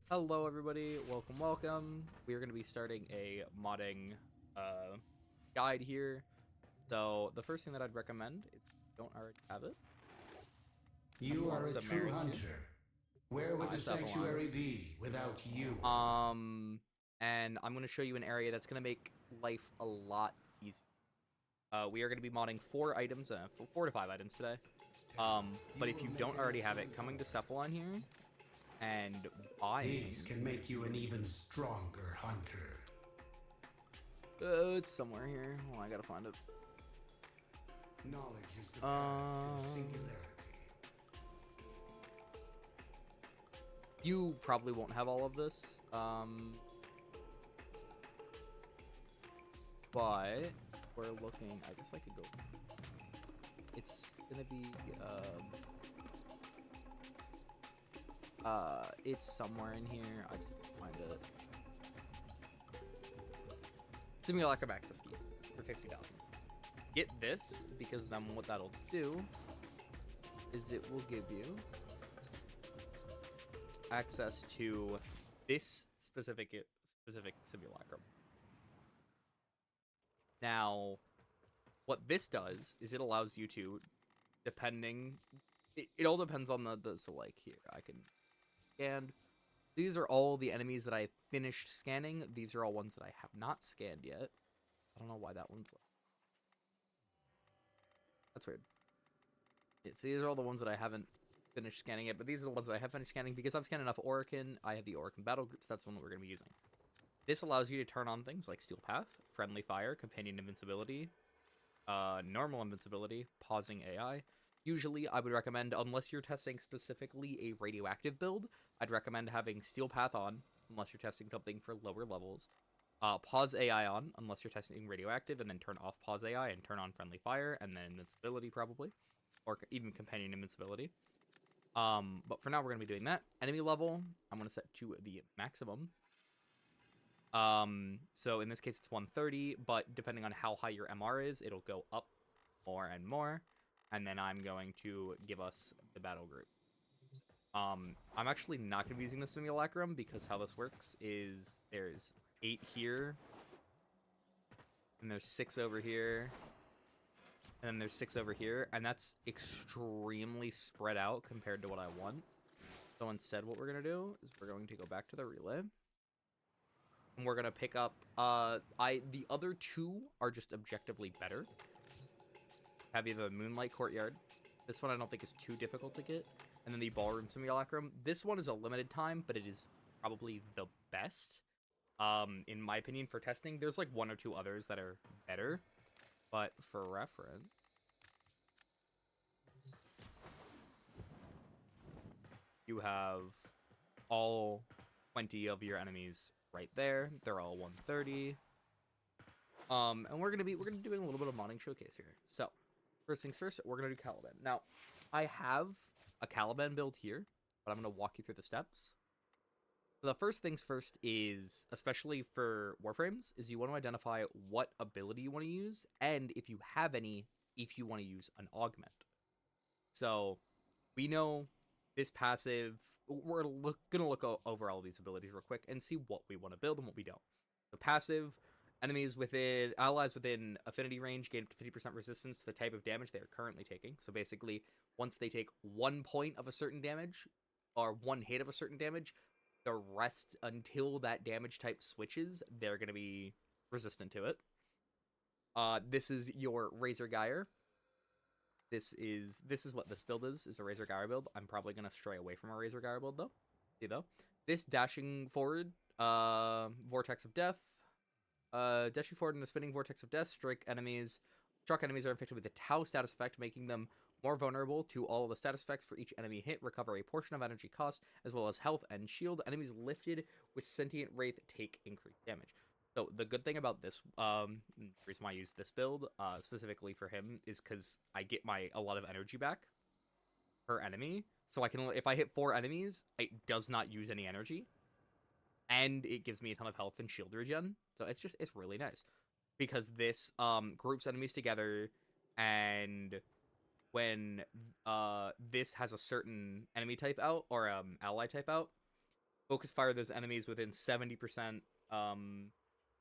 Hello everybody, welcome. We are going to be starting a modding uh, guide here. So the first thing that I'd recommend, if you don't already have it, come You on are a true Submariner here. hunter. Where would the Nice Avalon. sanctuary be without you? Um, and I'm going to show you an area that's going to make life a lot easier. We are going to be modding 4 items, 4 to 5 items today. But You if will you make don't an already have it, excellent coming to hunter. Cephalon here and These buying. can make you an even stronger hunter. It's somewhere here. Oh, I gotta find it. Knowledge is the path to the Um, singularity. You probably won't have all of this, but we're looking. I guess I could go. It's gonna be it's somewhere in here. I just can't find it. Simulacrum access key for 50,000. Get this because then what that'll do is it will give you access to this specific simulacrum. Now, what this does is it allows you to, depending, it all depends on so like here I can scan. These are all the enemies that I finished scanning. These are all ones that I have not scanned yet. I don't know why that one's like, that's weird. Yeah, so these are all the ones that I haven't finished scanning yet, but these are the ones that I have finished scanning because I've scanned enough Orokin. I have the Orokin battle groups. That's one that we're going to be using. This allows you to turn on things like Steel Path, Friendly Fire, Companion Invincibility, normal invincibility, pausing AI. Usually, I would recommend, unless you're testing specifically a radioactive build, I'd recommend having Steel Path on, unless you're testing something for lower levels. Pause AI on, unless you're testing radioactive, and then turn off pause AI and turn on friendly fire, and then invincibility probably, or even companion invincibility. But for now, we're gonna be doing that. Enemy level, I'm gonna set to the maximum. So in this case, it's 130, but depending on how high your MR is, it'll go up more and more. And then I'm going to give us the battle group. I'm actually not going to be using the simulacrum because how this works is there's 8 here, and there's 6 over here, and then there's 6 over here, and that's extremely spread out compared to what I want. So instead, what we're going to do is we're going to go back to the relay, and we're going to pick up, the other 2 are just objectively better. Have you the Moonlight Courtyard. This one I don't think is too difficult to get. And then the Ballroom Simulacrum. This one is a limited time, but it is probably the best. In my opinion, for testing. There's like 1 or 2 others that are better. But for reference, you have all 20 of your enemies right there. They're all 130. And we're gonna be doing a little bit of modding showcase here. So, first things first, we're gonna do Caliban. Now, I have a Caliban build here, but I'm gonna walk you through the steps. So the first things first is, especially for Warframes, is you want to identify what ability you want to use, and if you have any, if you want to use an augment. So we know this passive. We're gonna look over all these abilities real quick and see what we want to build and what we don't. The passive, enemies within allies within affinity range gain up to 50% resistance to the type of damage they are currently taking. So basically, once they take 1 point of a certain damage or 1 hit of a certain damage, the rest until that damage type switches, they're gonna be resistant to it. This is your Razor Gyre. This is what this build is a Razor Gyre build. I'm probably gonna stray away from a Razor Gyre build though. See though, this dashing forward, Vortex of Death, dashing forward in a spinning Vortex of Death, struck enemies are infected with the Tau status effect, making them more vulnerable to all of the status effects for each enemy hit. Recover a portion of energy cost as well as health and shield. Enemies lifted with Sentient Wraith take increased damage. So the good thing about this, the reason why I use this build specifically for him is because I get a lot of energy back per enemy. So I can, if I hit 4 enemies, it does not use any energy, and it gives me a ton of health and shield regen. So it's really nice because this groups enemies together, and when this has a certain enemy type out or ally type out, focus fire those enemies within 70%.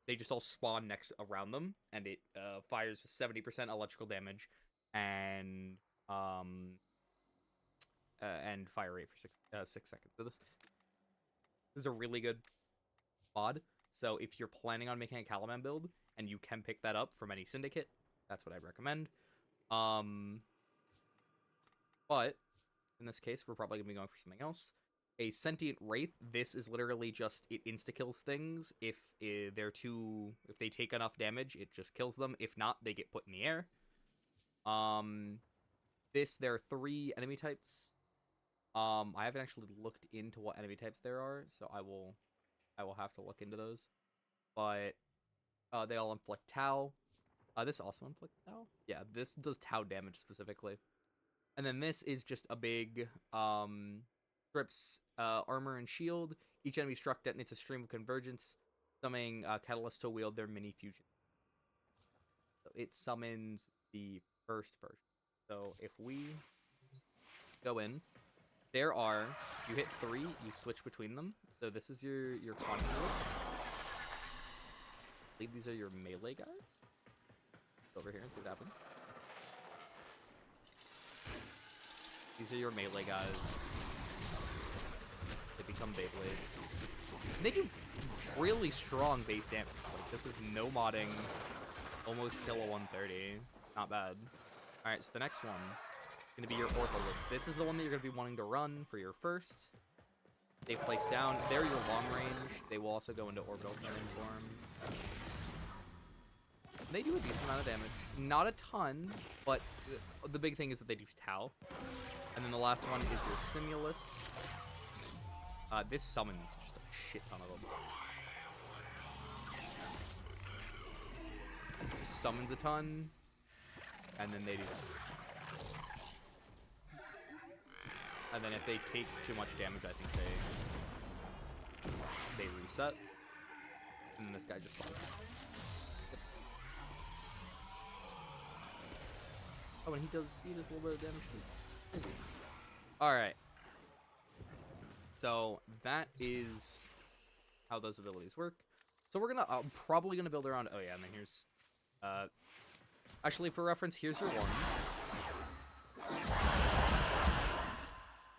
They just all spawn next around them, and it fires with 70% electrical damage, um, and fire rate for 6 seconds. So this is a really good mod. So if you're planning on making a Caliban build and you can pick that up from any syndicate, that's what I'd recommend. But in this case, we're probably gonna be going for something else. A sentient wraith. This is literally just it insta kills things. If if they take enough damage, it just kills them. If not, they get put in the air. There are 3 enemy types. I haven't actually looked into what enemy types there are, so I will have to look into those. But they all inflict Tau. This also inflicts Tau. Yeah, this does Tau damage specifically. And then this is just a big strips armor and shield. Each enemy struck detonates a stream of convergence, summoning Catalyst to wield their mini fusion. So it summons the first version. So if we go in, there are, if you hit 3, you switch between them. So this is your conduit. I believe these are your melee guys. Go over here and see what happens. These are your melee guys. They become Beyblades. They do really strong base damage. Like, this is no modding. Almost kill a 130. Not bad. Alright, so the next one is going to be your Ortholith. This is the one that you're going to be wanting to run for your first. They place down. They're your long range. They will also go into orbital cannon form. They do a decent amount of damage. Not a ton, but the big thing is that they do Tau. And then the last one is your Simulus. This summons just a shit ton of them. Just summons a ton, and then they do that. And then if they take too much damage, I think they reset. And then this guy just falls. Oh, and he does a little bit of damage too. Alright. So that is how those abilities work. So we're gonna probably gonna build around. Oh yeah, and then here's actually for reference, here's your 1.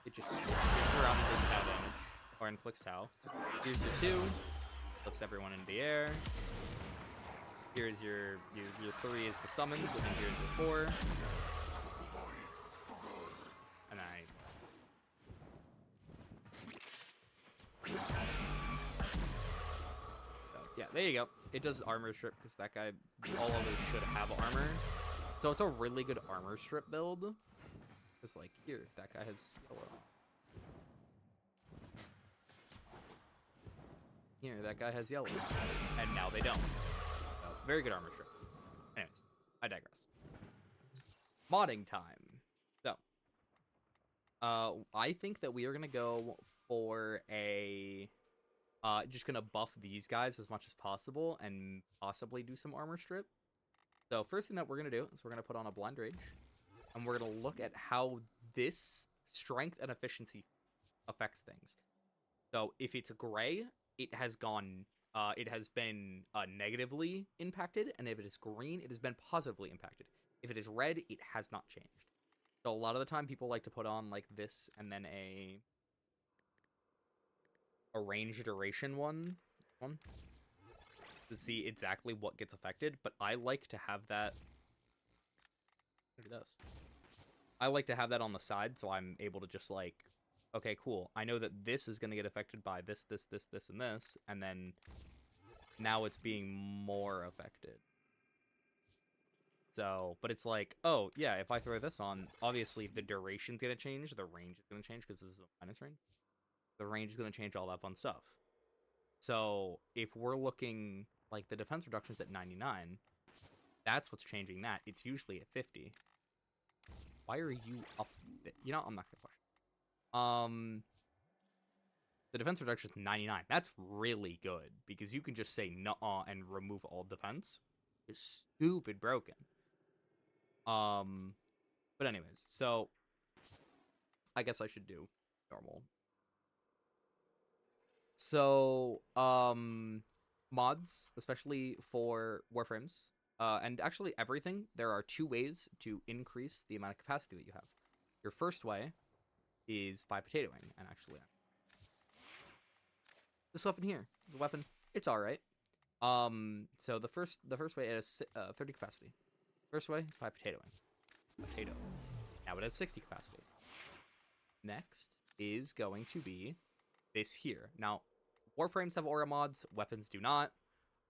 It just gets around with this Tau damage or inflicts Tau. Here's your 2, lifts everyone into the air. Here's your 3 is the summons, and then here's your 4. And so, yeah, there you go. It does armor strip because that guy, all others should have armor. So it's a really good armor strip build. Because, like, here, that guy has yellow. Here, that guy has yellow. And now they don't. So, very good armor strip. Anyways, I digress. Modding time. So, I think that we are going to go for a... just going to buff these guys as much as possible and possibly do some armor strip. So, first thing that we're going to do is we're going to put on a Blind Rage. And we're going to look at how this strength and efficiency affects things. So, if it's gray, it has been negatively impacted. And if it is green, it has been positively impacted. If it is red, it has not changed. So, a lot of the time, people like to put on, like, this and then a range duration one to see exactly what gets affected. But I like to have that... Look at this. I like to have that on the side, so I'm able to just, like, okay, cool. I know that this is going to get affected by this, and then now it's being more affected. So, but it's like, oh, yeah, if I throw this on, obviously the duration's going to change, the range is going to change, because this is a minus range. The range is going to change all that fun stuff. So, if we're looking, like, the defense reduction's at 99, that's what's changing that. It's usually at 50. Why are you up? You know, I'm not gonna question. The defense reduction is 99. That's really good because you can just say nuh-uh and remove all defense. It's stupid broken. But anyways, so I guess I should do normal. So, mods, especially for warframes, and actually everything, there are two ways to increase the amount of capacity that you have. Your first way is by potatoing, and actually, this weapon here is a weapon. It's all right. So the first way is 30 capacity. First way is by potatoing. Potato. Now it has 60 capacity. Next is going to be this here. Now, warframes have aura mods, weapons do not.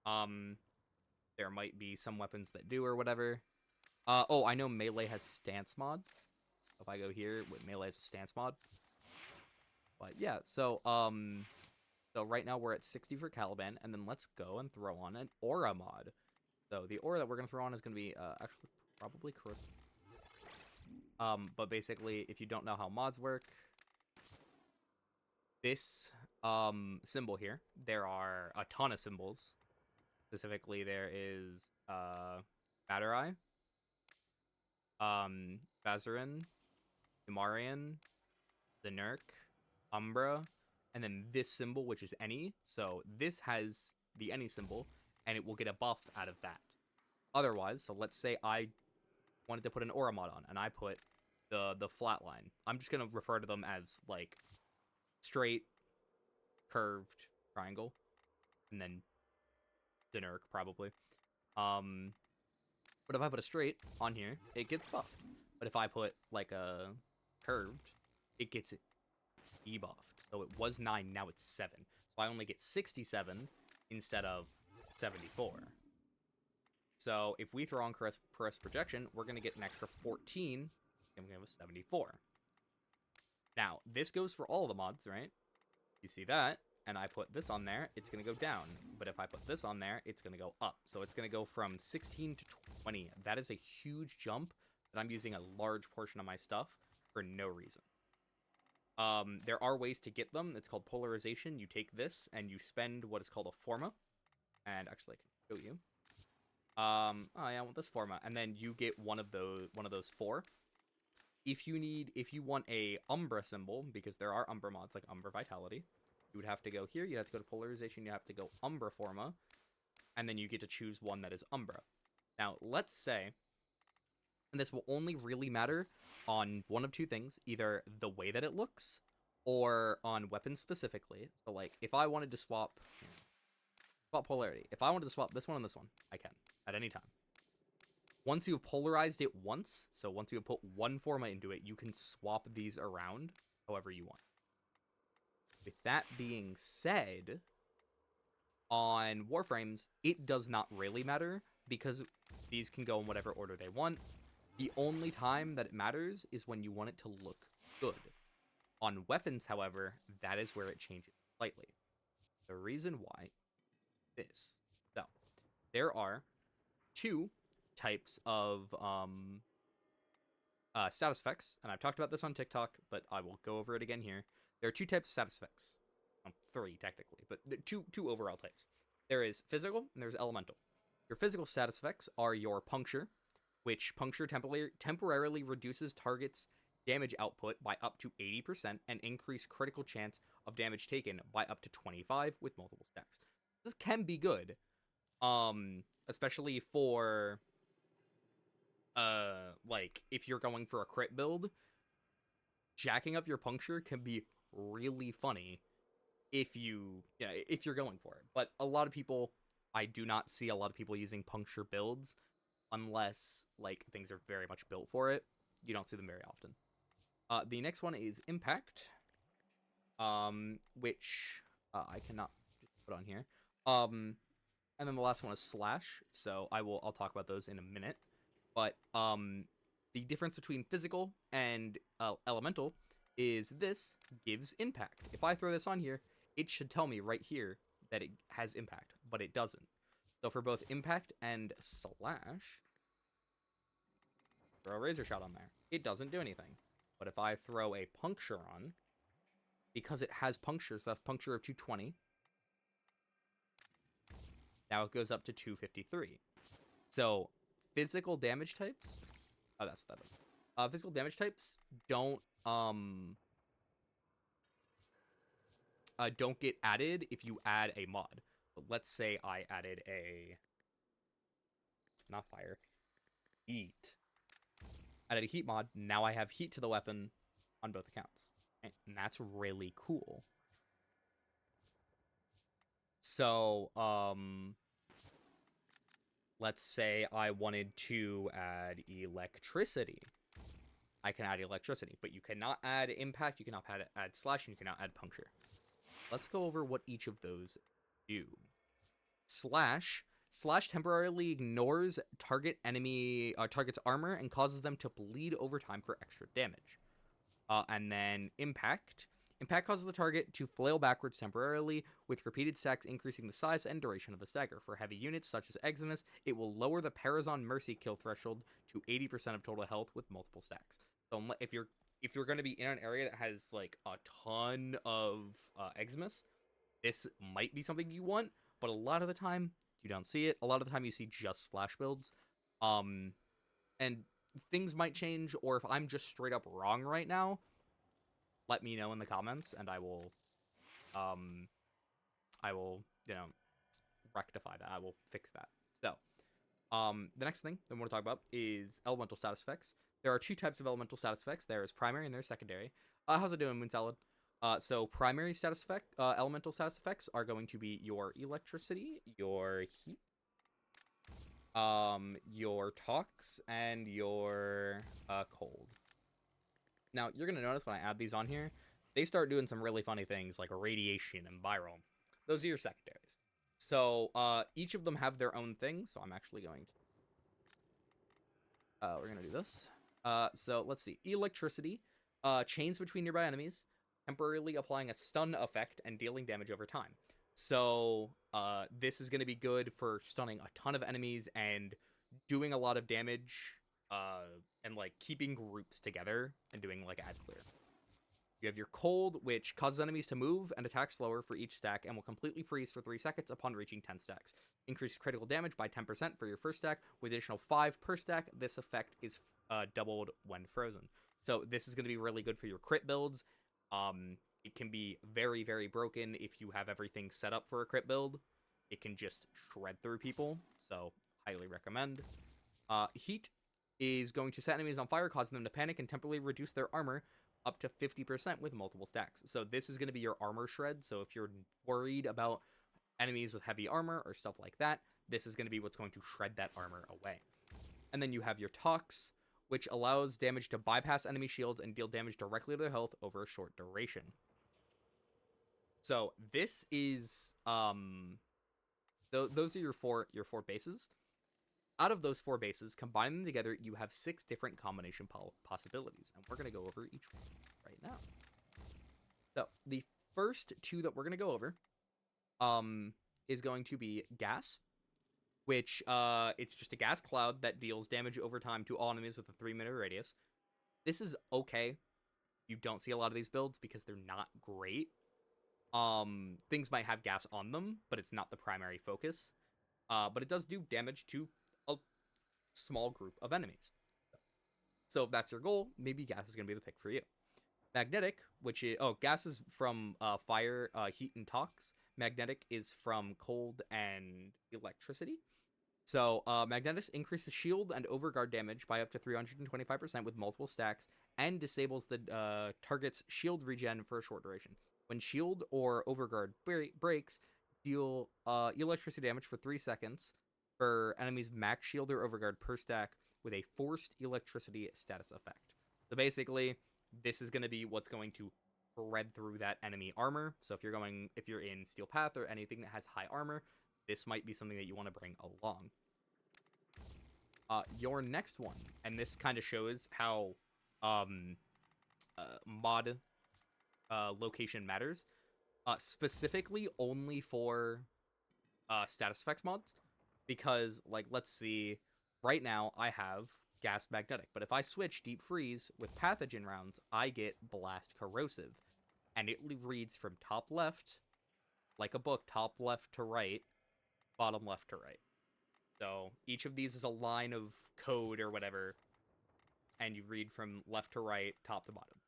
Um, there might be some weapons that do or whatever. Oh, I know melee has stance mods. If I go here, melee has a stance mod. But yeah, so right now we're at 60 for Caliban, and then let's go and throw on an aura mod. So the aura that we're gonna throw on is gonna be actually probably correct. But basically, if you don't know how mods work, this symbol here, there are a ton of symbols. Specifically, there is Batterai, Bazarin, Imarian, the Nurk, Umbra, and then this symbol, which is any. So this has the any symbol, and it will get a buff out of that. Otherwise, so let's say I wanted to put an aura mod on, and I put the flat line. I'm just gonna refer to them as like straight, curved triangle, and then the Nurk probably. But if I put a straight on here, it gets buffed. But if I put like a curved, it gets debuffed. So it was 9, now it's 7. So I only get 67 instead of 74. So if we throw on Caress Projection, we're going to get an extra 14, and we have a 74. Now, this goes for all the mods, right? You see that, and I put this on there, it's going to go down. But if I put this on there, it's going to go up. So it's going to go from 16 to 20. That is a huge jump that I'm using a large portion of my stuff for no reason. There are ways to get them. It's called polarization. You take this and you spend what is called a forma. And actually, I can show you. Oh yeah, I want this forma, and then you get one of those 4. If you want a Umbra symbol, because there are Umbra mods like Umbra Vitality, you would have to go here. You have to go to polarization. You have to go Umbra forma, and then you get to choose one that is Umbra. Now, let's say, and this will only really matter on one of two things, either the way that it looks or on weapons specifically. So like if I wanted to swap polarity, if I wanted to swap this one and this one, I can at any time. Once you've polarized it once, so once you have put one forma into it, you can swap these around however you want. With that being said, on warframes, it does not really matter because these can go in whatever order they want. The only time that it matters is when you want it to look good. On weapons, however, that is where it changes slightly. The reason why this. So, there are 2 types of status effects, and I've talked about this on TikTok, but I will go over it again here. There are 2 types of status effects. 3 technically, but two overall types. There is physical and there's elemental. Your physical status effects are your puncture, which puncture temporarily reduces targets' damage output by up to 80% and increase critical chance of damage taken by up to 25 with multiple stacks. This can be good, especially for like if you're going for a crit build. Jacking up your puncture can be really funny if you're going for it. But a lot of people, I do not see a lot of people using puncture builds unless like things are very much built for it. You don't see them very often. The next one is impact, which I cannot just put on here. And then the last one is slash. So I'll talk about those in a minute. But the difference between physical and elemental is this gives impact. If I throw this on here, it should tell me right here that it has impact, but it doesn't. So for both impact and slash, throw a razor shot on there. It doesn't do anything. But if I throw a puncture on, because it has puncture, so that's puncture of 220, now it goes up to 253. So physical damage types, oh, that's what that is. Physical damage types don't don't get added if you add a mod. But let's say I added a, not fire, heat. Added a heat mod. Now I have heat to the weapon on both accounts. And that's really cool. So, let's say I wanted to add electricity. I can add electricity, but you cannot add impact, you cannot add slash, and you cannot add puncture. Let's go over what each of those do. Slash temporarily ignores target's armor and causes them to bleed over time for extra damage. And then impact causes the target to flail backwards temporarily, with repeated stacks increasing the size and duration of the stagger. For heavy units such as Eximus, it will lower the Parazon Mercy kill threshold to 80% of total health with multiple stacks. So if you're going to be in an area that has like a ton of Eximus, this might be something you want, but a lot of the time you don't see it. A lot of the time you see just slash builds. And things might change, or if I'm just straight up wrong right now, let me know in the comments, and I will, rectify that. I will fix that. So, the next thing that I want to talk about is elemental status effects. There are two types of elemental status effects. There is primary and there's secondary. How's it doing, Moon Salad? So primary status effect, elemental status effects are going to be your electricity, your heat, your tox, and your cold. Now, you're going to notice when I add these on here, they start doing some really funny things like radiation and viral. Those are your secondaries. So, each of them have their own thing, so I'm actually going to... we're going to do this. So, let's see. Electricity, chains between nearby enemies, temporarily applying a stun effect and dealing damage over time. So, this is going to be good for stunning a ton of enemies and doing a lot of damage, and like keeping groups together and doing like ad clear. You have your cold, which causes enemies to move and attack slower for each stack and will completely freeze for 3 seconds upon reaching 10 stacks. Increase critical damage by 10% for your first stack, with additional 5 per stack. This effect is doubled when frozen. So this is going to be really good for your crit builds. It can be very, very broken if you have everything set up for a crit build. It can just shred through people, so highly recommend. Heat is going to set enemies on fire, causing them to panic and temporarily reduce their armor up to 50% with multiple stacks. So this is going to be your armor shred. So if you're worried about enemies with heavy armor or stuff like that, this is going to be what's going to shred that armor away. And then you have your Tox, which allows damage to bypass enemy shields and deal damage directly to their health over a short duration. So this is those are your four bases. Out of those 4 bases, combining them together, you have 6 different combination possibilities, and we're going to go over each one right now. So the first 2 that we're going to go over is going to be gas, which it's just a gas cloud that deals damage over time to all enemies with a 3-meter radius. This is okay. You don't see a lot of these builds because they're not great. Things might have gas on them, but it's not the primary focus. But it does do damage to a small group of enemies. So if that's your goal, maybe gas is going to be the pick for you. Magnetic, which is... Oh, gas is from fire, heat, and tox. Magnetic is from cold and electricity. So, Magnetic increases shield and overguard damage by up to 325% with multiple stacks, and disables the target's shield regen for a short duration. When shield or overguard breaks, deal electricity damage for 3 seconds for enemies' max shield or overguard per stack with a forced electricity status effect. So basically, this is going to be what's going to thread through that enemy armor. So if you're in Steel Path or anything that has high armor, this might be something that you want to bring along. Your next one, and this kind of shows how mod location matters, specifically only for status effects mods, because, like, let's see, right now I have gas magnetic, but if I switch deep freeze with pathogen rounds, I get blast corrosive, and it reads from top left, like a book, top left to right, bottom left to right. So each of these is a line of code or whatever, and you read from left to right, top to bottom.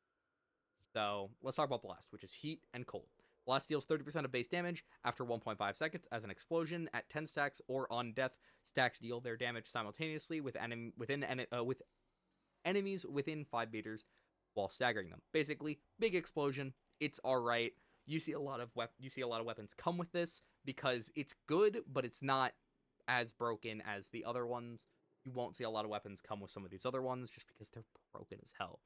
So let's talk about blast, which is heat and cold. Blast deals 30% of base damage after 1.5 seconds as an explosion at 10 stacks or on death. Stacks deal their damage simultaneously with enemies within 5 meters while staggering them. Basically, big explosion. It's all right. You see a lot of weapons come with this because it's good, but it's not as broken as the other ones. You won't see a lot of weapons come with some of these other ones just because they're broken as hell.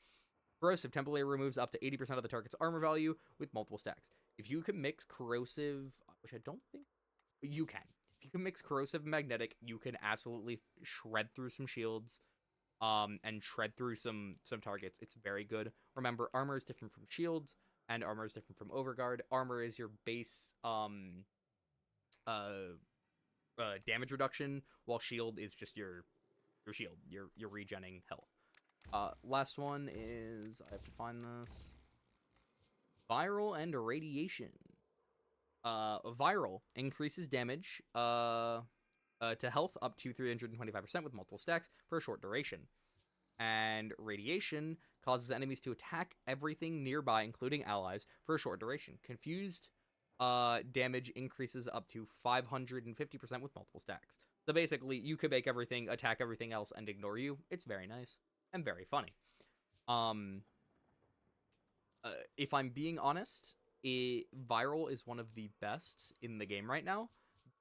Corrosive temporarily removes up to 80% of the target's armor value with multiple stacks. If you can mix corrosive, which I don't think you can. If you can mix corrosive and magnetic, you can absolutely shred through some shields, and shred through some targets. It's very good. Remember, armor is different from shields, and armor is different from overguard. Armor is your base damage reduction, while shield is just your shield, your regenning health. Last one is, I have to find this. Viral and radiation. Viral increases damage to health up to 325% with multiple stacks for a short duration. And radiation causes enemies to attack everything nearby, including allies, for a short duration. Confused damage increases up to 550% with multiple stacks. So basically, you could make everything attack everything else and ignore you. It's very nice and very funny. If I'm being honest, Viral is one of the best in the game right now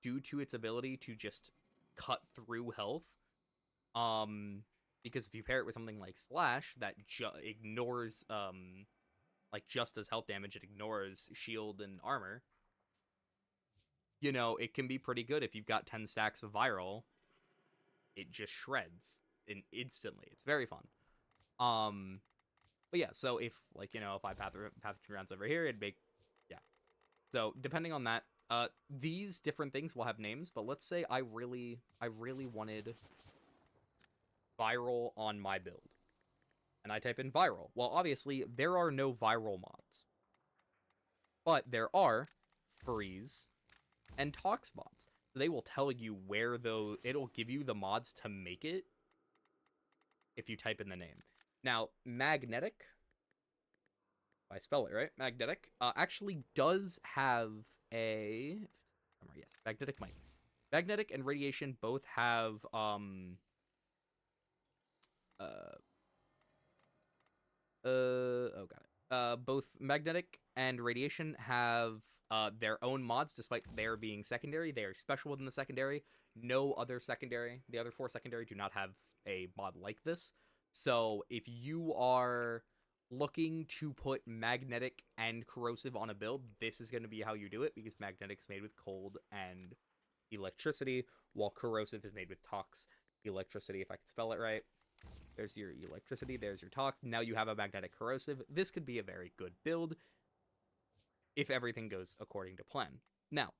due to its ability to just cut through health. Because if you pair it with something like Slash that ignores like just as health damage, it ignores shield and armor. You know, it can be pretty good if you've got 10 stacks of Viral. It just shreds instantly. It's very fun. But yeah, so if, like, you know, if I path rounds over here, it'd make, yeah. So depending on that, these different things will have names, but let's say I really wanted Viral on my build. And I type in Viral. Well, obviously, there are no Viral mods. But there are Freeze and Tox mods. They will tell you where those, it'll give you the mods to make it if you type in the name. Now, Magnetic, if I spell it right, Magnetic, actually does have a, yes, Magnetic might. Magnetic and Radiation both have, got it. Both Magnetic and Radiation have their own mods, despite their being secondary. They are special within the secondary. No other secondary, the other 4 secondary, do not have a mod like this. So if you are looking to put Magnetic and Corrosive on a build, this is going to be how you do it, because Magnetic is made with cold and electricity, while Corrosive is made with Tox electricity, if I can spell it right. There's your electricity, there's your Tox. Now you have a Magnetic Corrosive. This could be a very good build if everything goes according to plan. Now,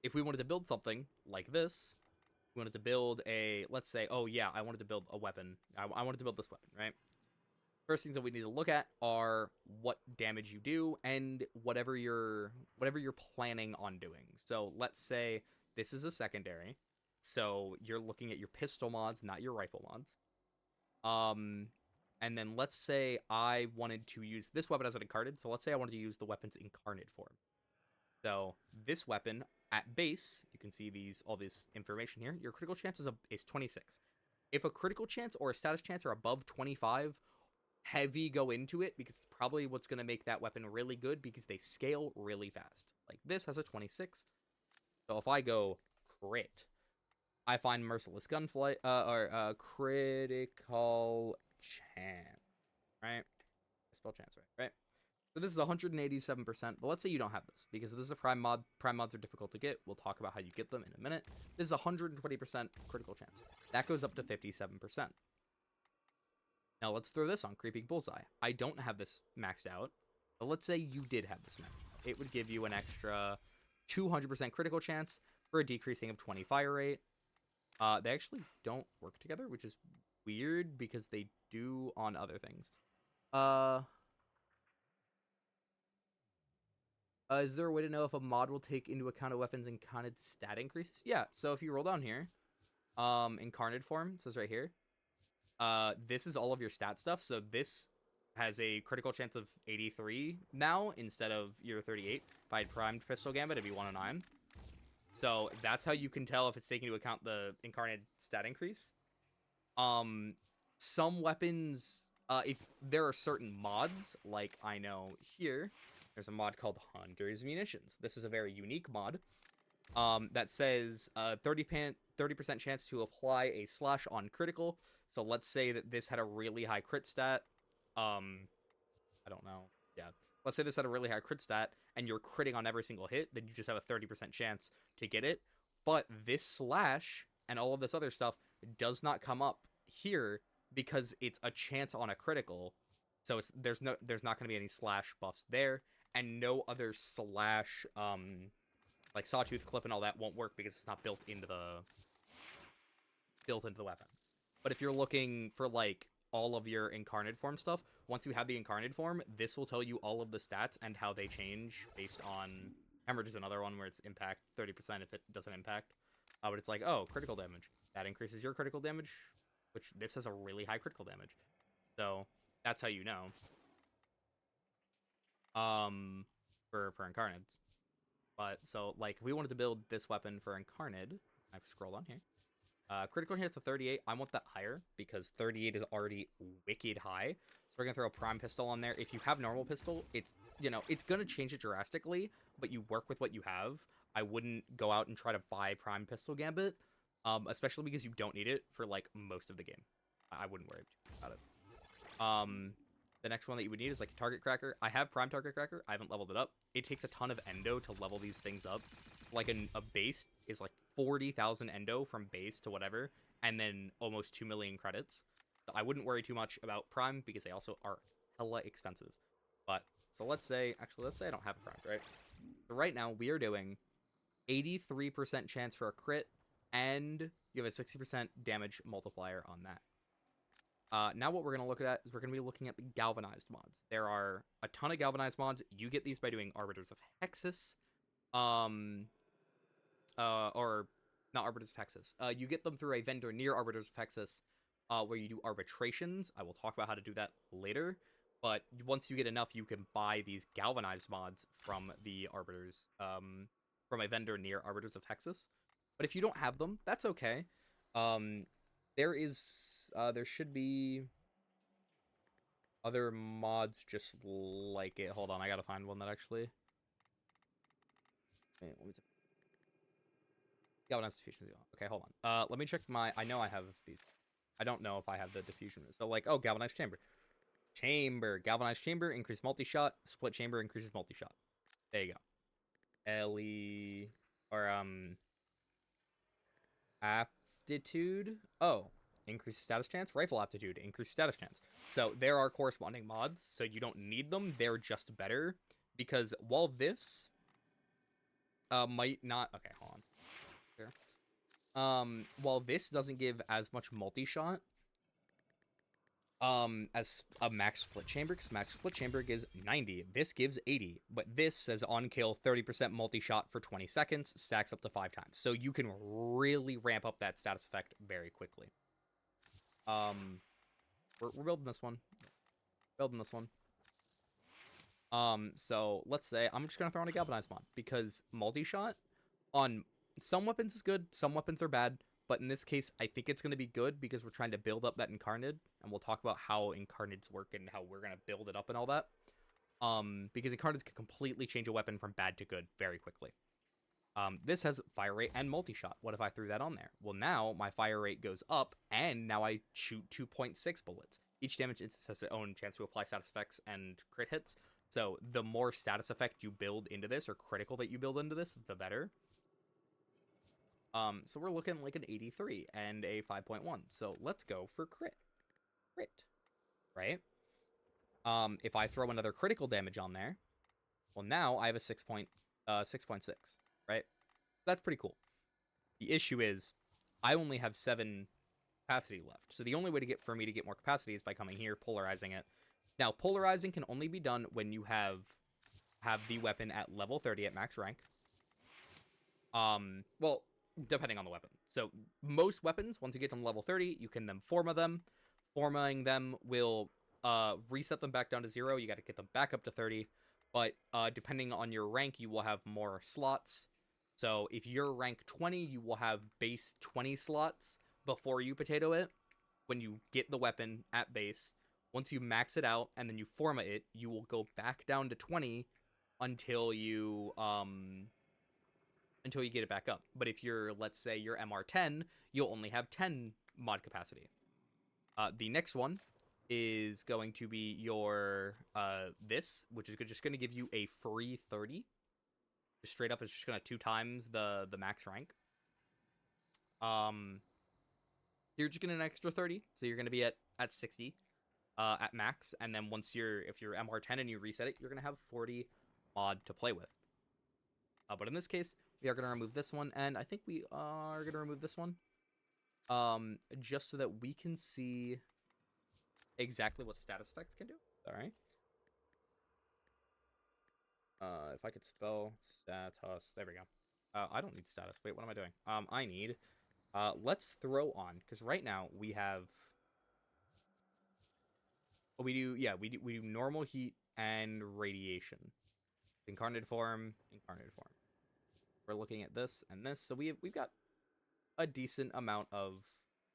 if we wanted to build something like this, we wanted to build a, let's say, oh yeah, I wanted to build a weapon. I wanted to build this weapon, right? First things that we need to look at are what damage you do and whatever you're planning on doing. So let's say this is a secondary. So you're looking at your pistol mods, not your rifle mods. And then let's say I wanted to use this weapon as an incarnate. So let's say I wanted to use the weapon's incarnate form. So this weapon at base, you can see all this information here. Your critical chance is 26. If a critical chance or a status chance are above 25, heavy go into it, because it's probably what's going to make that weapon really good, because they scale really fast. Like this has a 26. So if I go crit, I find Merciless Gunflight, or critical chance, right? I spell chance right? So this is 187%, but let's say you don't have this, because this is a prime mod. Prime mods are difficult to get. We'll talk about how you get them in a minute. This is 120% critical chance. That goes up to 57%. Now let's throw this on Creeping Bullseye. I don't have this maxed out, but let's say you did have this maxed out. It would give you an extra 200% critical chance for a decreasing of 20 fire rate. They actually don't work together, which is weird, because they do on other things. Is there a way to know if a mod will take into account a weapon's incarnate stat increases? Yeah, so if you roll down here, incarnate form, it says right here, this is all of your stat stuff. So this has a critical chance of 83 now instead of your 38. If I had primed Pistol Gambit, it'd be 109. So that's how you can tell if it's taking into account the incarnate stat increase. Some weapons, if there are certain mods, like I know here, there's a mod called Hunter's Munitions. This is a very unique mod that says 30% chance to apply a slash on critical. So let's say that this had a really high crit stat. I don't know. Yeah. Let's say this had a really high crit stat and you're critting on every single hit, then you just have a 30% chance to get it. But this slash and all of this other stuff does not come up here because it's a chance on a critical. So there's not going to be any slash buffs there, and no other slash like Sawtooth Clip and all that won't work because it's not built into the weapon. But if you're looking for like all of your incarnate form stuff, once you have the incarnate form, this will tell you all of the stats and how they change based on Hemorrhage is another one where it's impact 30% if it doesn't impact. But it's like, oh, critical damage. That increases your critical damage, which this has a really high critical damage. So that's how you know. For incarnates. But so like if we wanted to build this weapon for incarnate, I scroll on here. Critical hits a 38. I want that higher because 38 is already wicked high. So we're gonna throw a prime pistol on there. If you have normal pistol, it's it's gonna change it drastically, but you work with what you have. I wouldn't go out and try to buy prime pistol gambit, especially because you don't need it for like most of the game. I wouldn't worry about it. The next one that you would need is like a target cracker. I have prime target cracker. I haven't leveled it up. It takes a ton of endo to level these things up. Like a base is like 40,000 endo from base to whatever, and then almost 2 million credits. So I wouldn't worry too much about prime because they also are hella expensive. But so let's say I don't have prime, right? So right now we are doing 83% chance for a crit, and you have a 60% damage multiplier on that. Now what we're going to look at is we're going to be looking at the galvanized mods. There are a ton of galvanized mods. You get these by doing Arbiters of Hexus. Or not Arbiters of Hexus. You get them through a vendor near Arbiters of Hexus, where you do arbitrations. I will talk about how to do that later. But once you get enough, you can buy these galvanized mods from the Arbiters, from a vendor near Arbiters of Hexus. But if you don't have them, that's okay. There should be other mods just like it. Hold on, I gotta find one that actually. Wait, let me galvanized diffusion. Okay, hold on. Let me check my. I know I have these. I don't know if I have the diffusion. So like, oh, galvanized chamber. Galvanized chamber, increase multi-shot. Split chamber, increases multi-shot. There you go. LE or aptitude. Oh, increase status chance. Rifle aptitude, increase status chance. So there are corresponding mods. So you don't need them. They're just better because while this might not. Okay, hold on. Here. While this doesn't give as much multi-shot as a max split chamber, because max split chamber gives 90, this gives 80, but this says on kill 30% multi-shot for 20 seconds, stacks up to 5 times, so you can really ramp up that status effect very quickly. We're building this one. So let's say I'm just gonna throw in a galvanized mod because multi-shot on some weapons is good, some weapons are bad. But in this case, I think it's going to be good because we're trying to build up that incarnate, and we'll talk about how incarnates work and how we're going to build it up and all that. Because incarnates can completely change a weapon from bad to good very quickly. This has fire rate and multi-shot. What if I threw that on there? Well, now my fire rate goes up, and now I shoot 2.6 bullets. Each damage instance has its own chance to apply status effects and crit hits. So the more status effect you build into this, or critical that you build into this, the better. So we're looking like an 83 and a 5.1. So let's go for crit, right? If I throw another critical damage on there, well, now I have a 6.6, right? That's pretty cool. The issue is I only have 7 capacity left. So the only way for me to get more capacity is by coming here, polarizing it. Now, polarizing can only be done when you have the weapon at level 30 at max rank. Well, depending on the weapon. So most weapons, once you get to level 30, you can then forma them. Formaing them will reset them back down to 0. You got to get them back up to 30. But depending on your rank, you will have more slots. So if you're rank 20, you will have base 20 slots before you potato it. When you get the weapon at base, once you max it out and then you format it, you will go back down to 20 until you get it back up. But if you're, let's say, you're MR10, you'll only have 10 mod capacity. The next one is going to be your this, which is just going to give you a free 30. Just straight up, it's just going to 2 times the max rank. You're just getting an extra 30, so you're going to be at 60 at max, and then if you're MR10 and you reset it, you're going to have 40 mod to play with. But in this case, we are going to remove this one, and I think we are going to remove this one, just so that we can see exactly what status effects can do. All right. If I could spell status, there we go. I don't need status. Wait, what am I doing? I need, let's throw on, because right now we have, we do normal heat and radiation. Incarnated form. We're looking at this and this, so we've got a decent amount of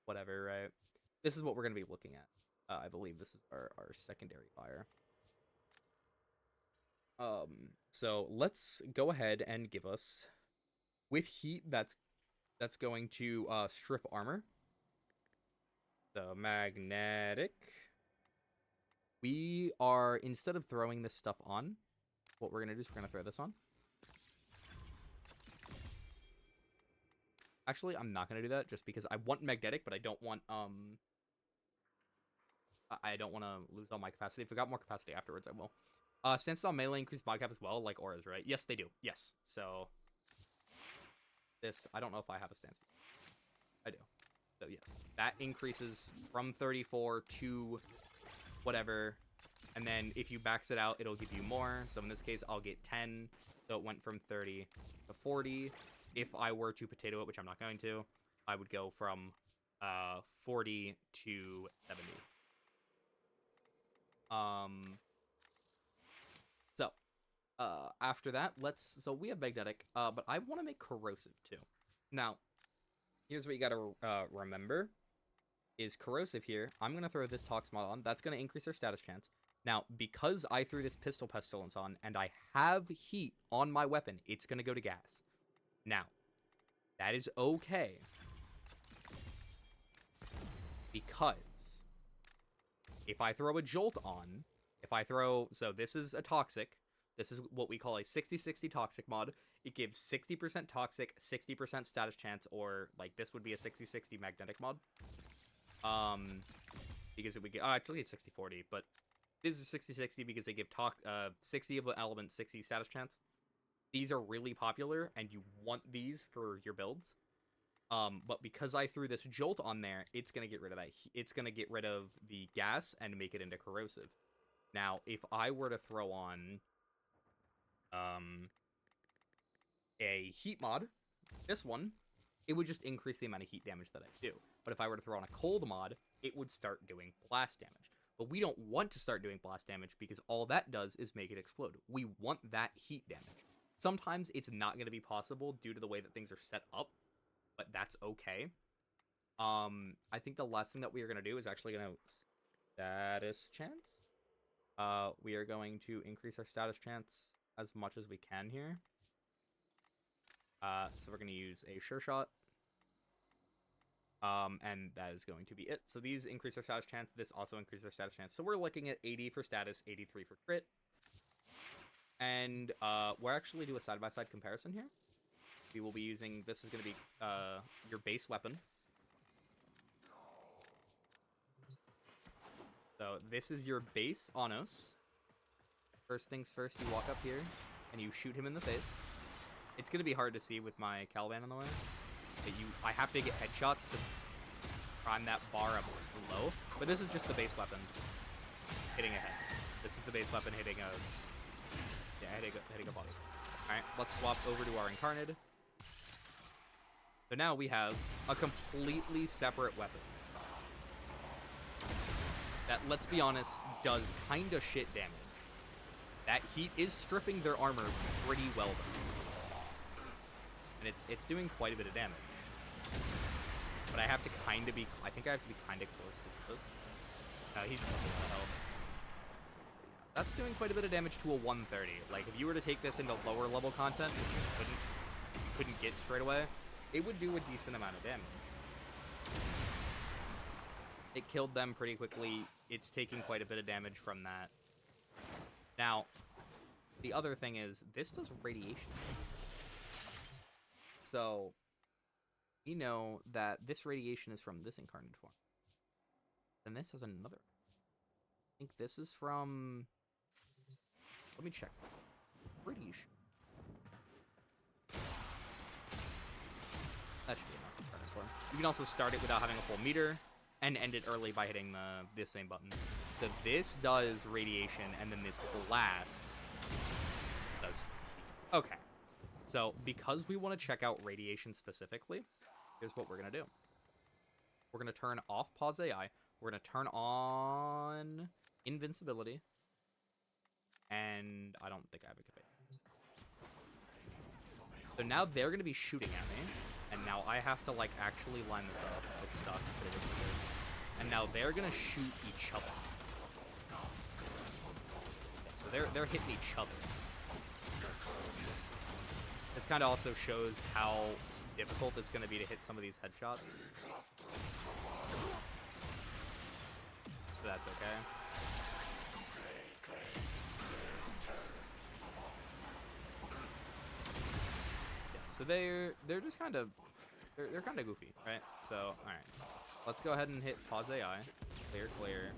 whatever, right? This is what we're going to be looking at. I believe this is our secondary fire. So let's go ahead and give us, with heat, that's going to strip armor. So magnetic. We are, instead of throwing this stuff on, what we're going to do is we're going to throw this on. Actually, I'm not going to do that just because I want magnetic, but I don't want to lose all my capacity. If I got more capacity afterwards, I will. Standstill melee increase mod cap as well, like auras, right? Yes, they do. Yes. So this, I don't know if I have a standstill. I do. So yes, that increases from 34 to whatever, and then if you max it out, it'll give you more. So in this case, I'll get 10. So it went from 30 to 40. If I were to potato it, which I'm not going to, I would go from 40 to 70. After that, so we have magnetic, but I want to make corrosive too. Now, here's what you gotta remember, is corrosive here. I'm gonna throw this Tox mod on. That's gonna increase their status chance. Now, because I threw this Pistol Pestilence on, and I have heat on my weapon, it's gonna go to gas. Now, that is okay, because if I throw a Jolt on, so this is a Toxic. This is what we call a 60-60 Toxic mod. It gives 60% Toxic, 60% status chance, or, like, this would be a 60-60 Magnetic mod. Because it would get, actually it's 60-40, but this is 60-60 because they give 60 of the element, 60 status chance. These are really popular, and you want these for your builds. But because I threw this Jolt on there, it's going to get rid of that. It's going to get rid of the gas and make it into corrosive. Now, if I were to throw on a heat mod, this one, it would just increase the amount of heat damage that I do. But if I were to throw on a cold mod, it would start doing blast damage. But we don't want to start doing blast damage because all that does is make it explode. We want that heat damage. Sometimes it's not going to be possible due to the way that things are set up, but that's okay. I think the last thing that we are going to do is actually going to status chance. We are going to increase our status chance as much as we can here. So we're going to use a Sure Shot. And that is going to be it. So these increase our status chance. This also increases our status chance. So we're looking at 80 for status, 83 for crit. And we'll actually do a side-by-side comparison here. We will be using, this is going to be your base weapon. So this is your base Anos. First things first, you walk up here and you shoot him in the face. It's going to be hard to see with my Caliban in the way. But I have to get headshots to prime that bar up low. But this is just the base weapon hitting a head. This is the base weapon hitting a body. Alright, let's swap over to our Incarnate. So now we have a completely separate weapon that, let's be honest, does kinda shit damage. That heat is stripping their armor pretty well, though. And it's doing quite a bit of damage. But I have to kinda be... I think I have to be kinda close to this. No, he's just a lot of health. That's doing quite a bit of damage to a 130. Like, if you were to take this into lower level content, which you couldn't get straight away, it would do a decent amount of damage. It killed them pretty quickly. It's taking quite a bit of damage from that. Now, the other thing is, this does radiation. So, we know that this radiation is from this incarnate form. And this is another. I think this is from... Let me check. Radiation. That should be enough to start it for. You can also start it without having a full meter, and end it early by hitting this same button. So this does radiation, and then this blast does heat. Okay. So, because we want to check out radiation specifically, here's what we're going to do. We're going to turn off Pause AI. We're going to turn on Invincibility. And I don't think I have a cape. So now they're going to be shooting at me. And now I have to, like, actually line this up, which sucks, but it is what it is. And now they're going to shoot each other. Okay, so they're hitting each other. This kind of also shows how difficult it's going to be to hit some of these headshots. So that's okay. So they're just kind of they're kind of goofy, right? So all right, let's go ahead and hit Pause AI, clear,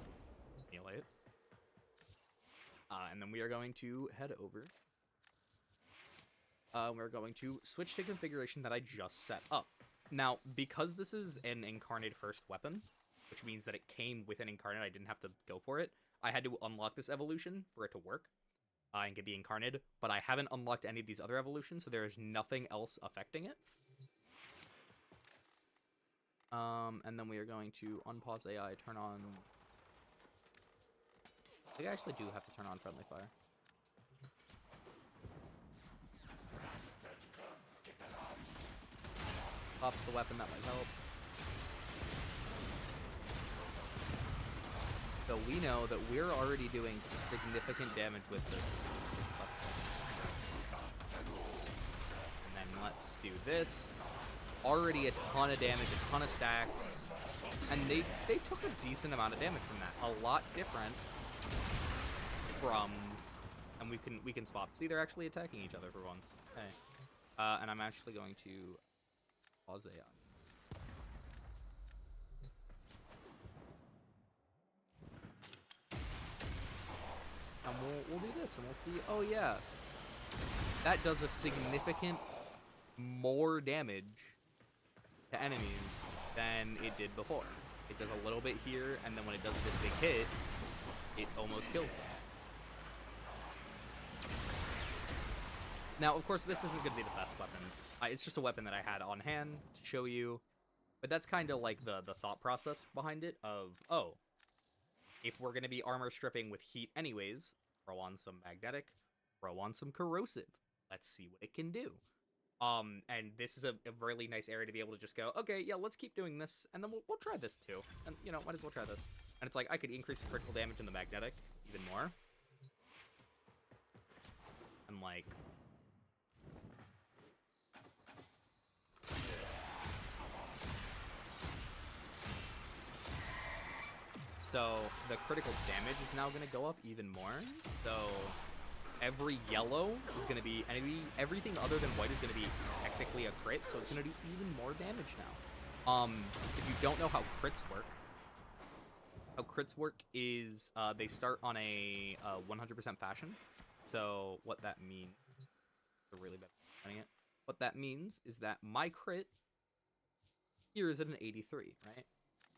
annihilate, and then we are going to head over. We're going to switch to configuration that I just set up. Now, because this is an incarnate first weapon, which means that it came with an incarnate, I didn't have to go for it. I had to unlock this evolution for it to work. And get the incarnate, but I haven't unlocked any of these other evolutions, so there is nothing else affecting it. And then we are going to unpause AI, turn on... I think I actually do have to turn on friendly fire. Up the weapon, that might help. So we know that we're already doing significant damage with this. And then let's do this. Already a ton of damage, a ton of stacks. And they took a decent amount of damage from that. A lot different from... And we can swap. See, they're actually attacking each other for once. Okay. And I'm actually going to pause AI. And we'll do this, and we'll see. Oh, yeah. That does a significant more damage to enemies than it did before. It does a little bit here, and then when it does this big hit, it almost kills them. Now, of course, this isn't going to be the best weapon. It's just a weapon that I had on hand to show you. But that's kind of like the thought process behind it of, oh, if we're going to be armor stripping with heat anyways, throw on some magnetic, throw on some corrosive. Let's see what it can do. And this is a really nice area to be able to just go, okay, yeah, let's keep doing this, and then we'll try this too. And, you know, might as well try this. And it's like, I could increase the critical damage in the magnetic even more. And, like... So the critical damage is now going to go up even more. So every yellow is going to be, everything other than white is going to be technically a crit, so it's going to do even more damage now. If you don't know how crits work, is they start on a 100% fashion. So what that means, a really bad explaining it. What that means is that my crit here is at an 83, right?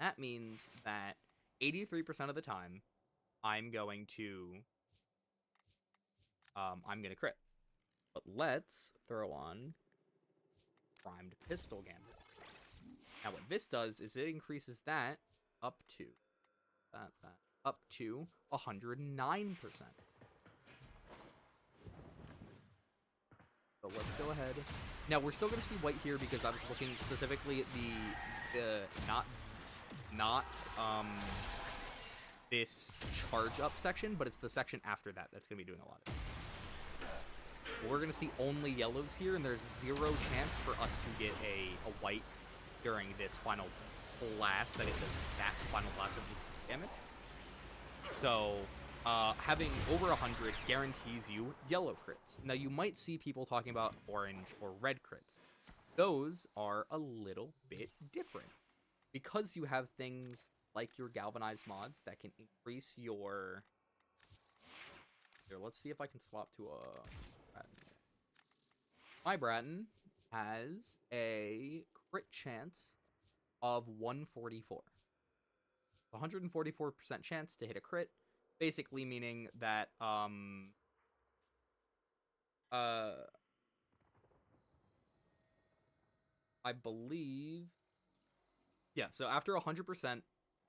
That means that 83% of the time, I'm going to crit. But let's throw on Primed Pistol Gambit. Now what this does is it increases that up to that. up to 109%. So let's go ahead. Now we're still gonna see white here because I was looking specifically at the not this charge up section, but it's the section after that that's gonna be doing a lot of it. We're gonna see only yellows here, and there's 0 chance for us to get a white during this final blast that it does that final blast of this damage. So having over 100 guarantees you yellow crits. Now you might see people talking about orange or red crits. Those are a little bit different because you have things like your galvanized mods that can increase your... Here, let's see if I can swap to a Bratton. My Bratton has a crit chance of 144. 144% chance to hit a crit, basically meaning that I believe, yeah, so after 100%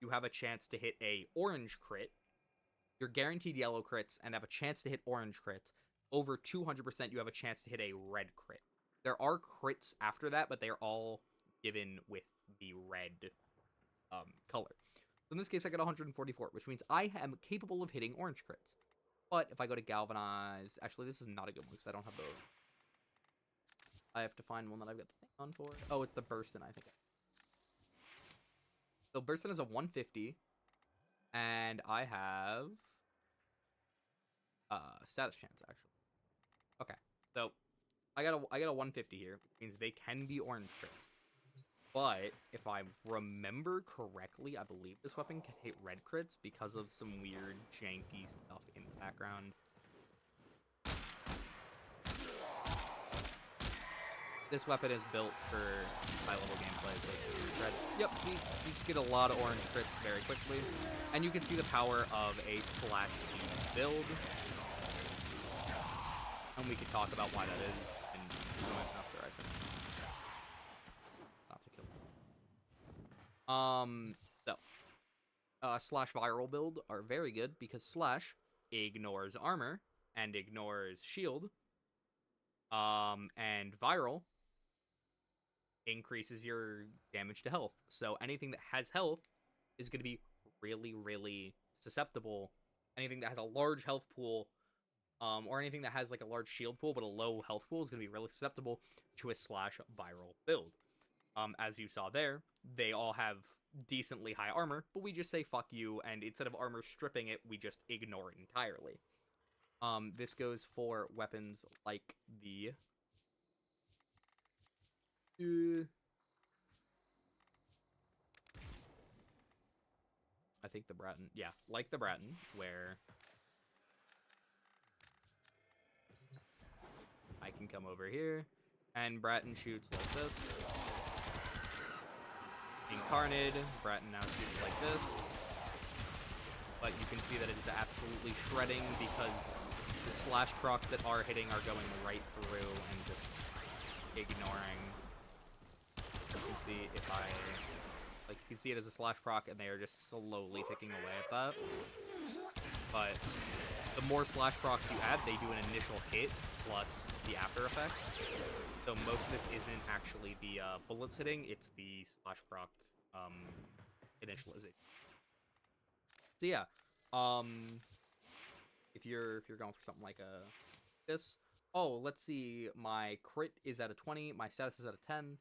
you have a chance to hit a orange crit. You're guaranteed yellow crits and have a chance to hit orange crits. Over 200% you have a chance to hit a red crit. There are crits after that, but they're all given with the red color. So in this case, I got 144, which means I am capable of hitting orange crits. But if I go to Galvanize... Actually, this is not a good one because I don't have the... I have to find one that I've got the thing on for. Oh, it's the Burstin, I think. So Burstin is a 150. And I have... status chance, actually. Okay, so I got a 150 here, which means they can be orange crits. But if I remember correctly, I believe this weapon can hit red crits because of some weird janky stuff in the background. This weapon is built for high-level gameplay. So red. Yep, see, you just get a lot of orange crits very quickly. And you can see the power of a /E build. And we could talk about why that is in enough direction. Not to kill them. Slash viral build are very good because slash ignores armor and ignores shield. And viral increases your damage to health. So anything that has health is going to be really, really susceptible. Anything that has a large health pool, or anything that has like a large shield pool but a low health pool is going to be really susceptible to a slash viral build. As you saw there, they all have decently high armor, but we just say fuck you, and instead of armor stripping it, we just ignore it entirely. This goes for weapons like the... I think the Bratton, yeah, like the Bratton, where I can come over here, and Bratton shoots like this. Incarnate, Bratton now shoots like this. But you can see that it is absolutely shredding because the slash procs that are hitting are going right through and just ignoring. You can see if I... Like, you can see it as a slash proc, and they are just slowly ticking away at that. But the more slash procs you add, they do an initial hit plus the after effect. So most of this isn't actually the bullets hitting, it's the slash proc initialization. So yeah, if you're going for something like this, oh, let's see, my crit is at a 20, my status is at a 10.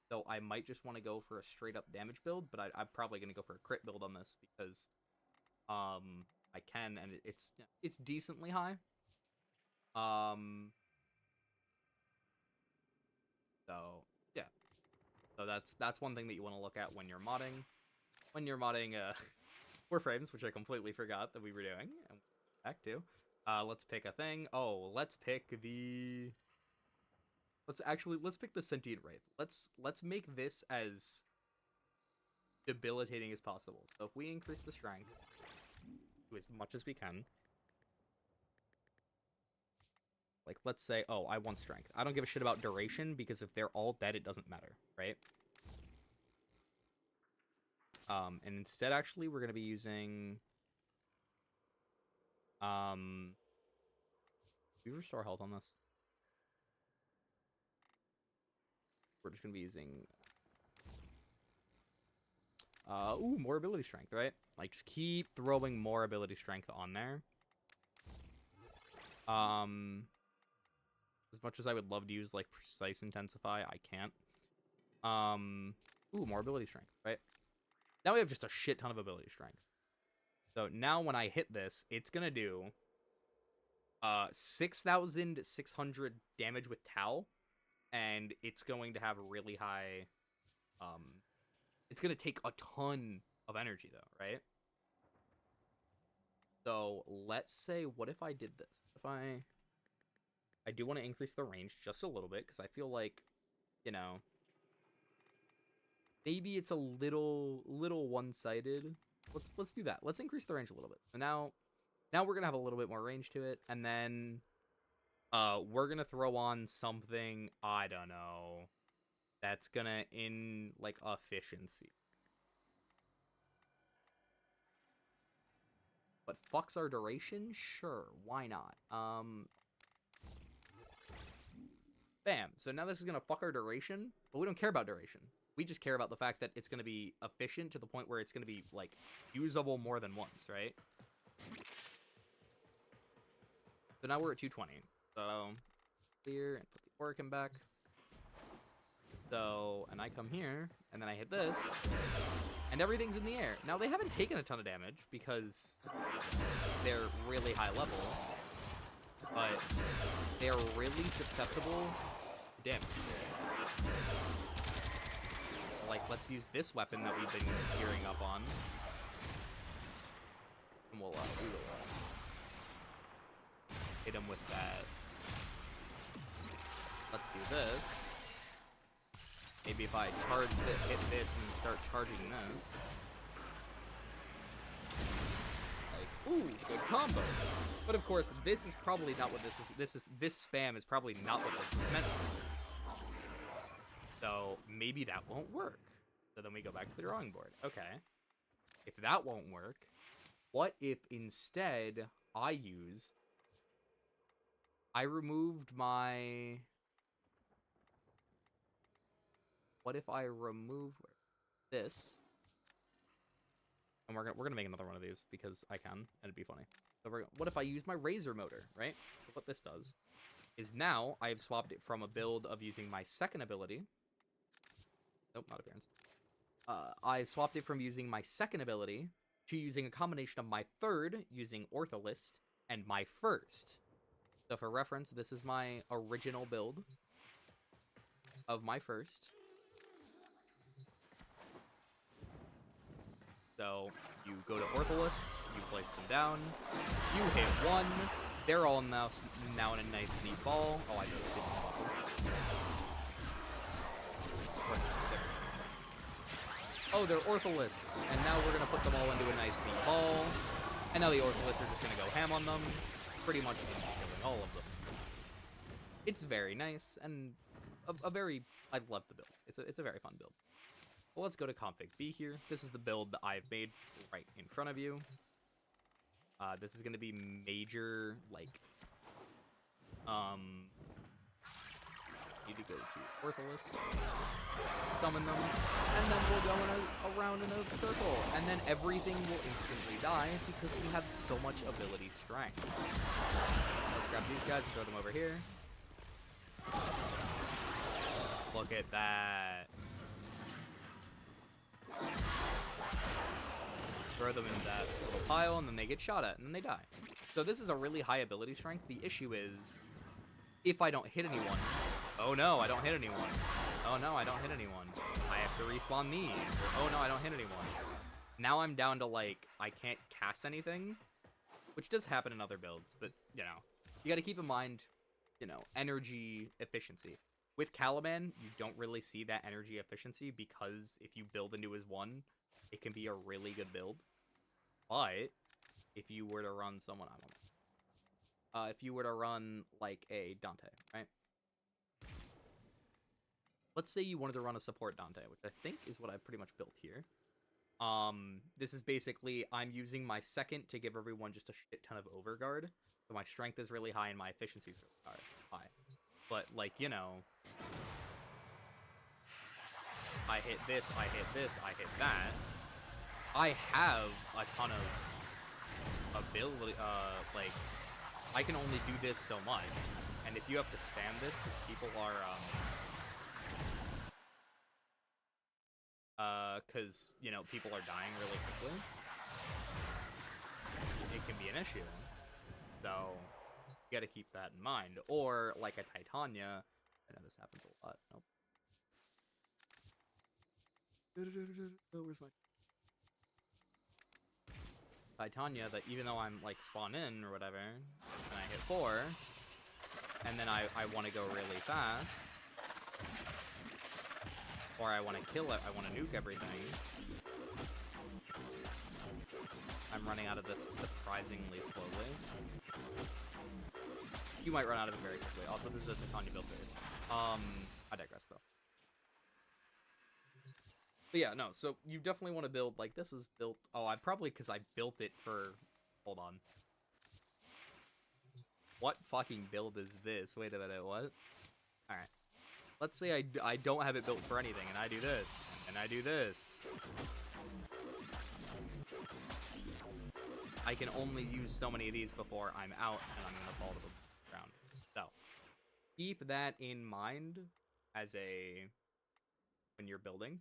So I might just want to go for a straight up damage build, but I'm probably going to go for a crit build on this because I can, and it's decently high. So yeah, so that's one thing that you want to look at when you're modding warframes, which I completely forgot that we were doing. And back to let's pick a thing. Oh, let's pick the... Let's pick the Sentient Wraith. Let's make this as debilitating as possible. So if we increase the strength to as much as we can, like let's say, oh, I want strength. I don't give a shit about duration because if they're all dead, it doesn't matter, right? And instead, actually, we're gonna be using We restore health on this. We're just gonna be using more ability strength, right? Like just keep throwing more ability strength on there. As much as I would love to use like precise intensify, I can't. More ability strength, right? Now we have just a shit ton of ability strength. So now when I hit this, it's gonna do 6,600 damage with Tau, and it's going to have really high it's gonna take a ton of energy though, right? So let's say, what if I did this? If I do want to increase the range just a little bit, because I feel like, you know, maybe it's a little one-sided. Let's do that. Let's increase the range a little bit. So now we're gonna have a little bit more range to it, and then we're gonna throw on something, I don't know, that's gonna in like efficiency. But fucks our duration? Sure, why not? Bam. So now this is gonna fuck our duration, but we don't care about duration. We just care about the fact that it's gonna be efficient to the point where it's gonna be like usable more than once, right? So now we're at 220. So clear and put the Oricum back. So, and I come here, and then I hit this, and everything's in the air. Now, they haven't taken a ton of damage because they're really high level, but they're really susceptible to damage. Like, let's use this weapon that we've been gearing up on. And we'll hit him with that. Let's do this. Maybe if I charge hit this and start charging this. Like, ooh, good combo. But of course, this is probably not what this spam is probably not what this was meant for. So maybe that won't work. So then we go back to the drawing board. Okay. If that won't work, what if instead I removed my... What if I remove this? And we're gonna make another one of these because I can, and it'd be funny. So what if I use my Razor motor, right? So what this does is now I have swapped it from a build of using my second ability. Nope, not appearance. I swapped it from using my second ability to using a combination of my third, using Ortholist, and my first. So for reference, this is my original build of my first. So you go to Ortholus, you place them down, you hit one, they're all now in a nice neat ball. Oh, I just didn't bubble. Oh, they're Ortholists, and now we're gonna put them all into a nice neat ball. And now the Ortholists are just gonna go ham on them, pretty much killing all of them. It's very nice, and I love the build. It's a very fun build. Well, let's go to config B here. This is the build that I've made right in front of you. This is going to be major, like, need to go to Ortholus, summon them, and then we'll go around in a circle, and then everything will instantly die because we have so much ability strength. Let's grab these guys and throw them over here. Look at that. Throw them in that little pile, and then they get shot at, and then they die. So this is a really high ability strength. The issue is, if I don't hit anyone... Oh no, I don't hit anyone. Oh no, I don't hit anyone. I have to respawn these. Or, oh no, I don't hit anyone. Now I'm down to, like, I can't cast anything, which does happen in other builds, but, you know, you gotta keep in mind, you know, energy efficiency. With Caliban, you don't really see that energy efficiency because if you build into his one, it can be a really good build. But if you were to run someone, I don't know. If you were to run like a Dante, right? Let's say you wanted to run a support Dante, which I think is what I've pretty much built here. This is basically I'm using my second to give everyone just a shit ton of overguard. So my strength is really high and my efficiency is really high. But like, you know, I hit this, I hit this, I hit that. I have a ton of ability, like, I can only do this so much. And if you have to spam this, because people are, because, you know, people are dying really quickly, it can be an issue. So, you gotta keep that in mind. Or, like a Titania, I know this happens a lot. Nope. Oh, where's my Titania? That even though I'm like spawn in or whatever, and I hit 4, and then I want to go really fast, or I want to kill it, I want to nuke everything. I'm running out of this surprisingly slowly. You might run out of it very quickly. Also, this is a Titania build there. I digress though. But yeah, no, so you definitely want to build, like, this is built... Oh, I probably, because I built it for... Hold on. What fucking build is this? Wait a minute, what? Alright. Let's say I don't have it built for anything, and I do this, and I do this. I can only use so many of these before I'm out, and I'm going to fall to the ground. So, keep that in mind as a... when you're building.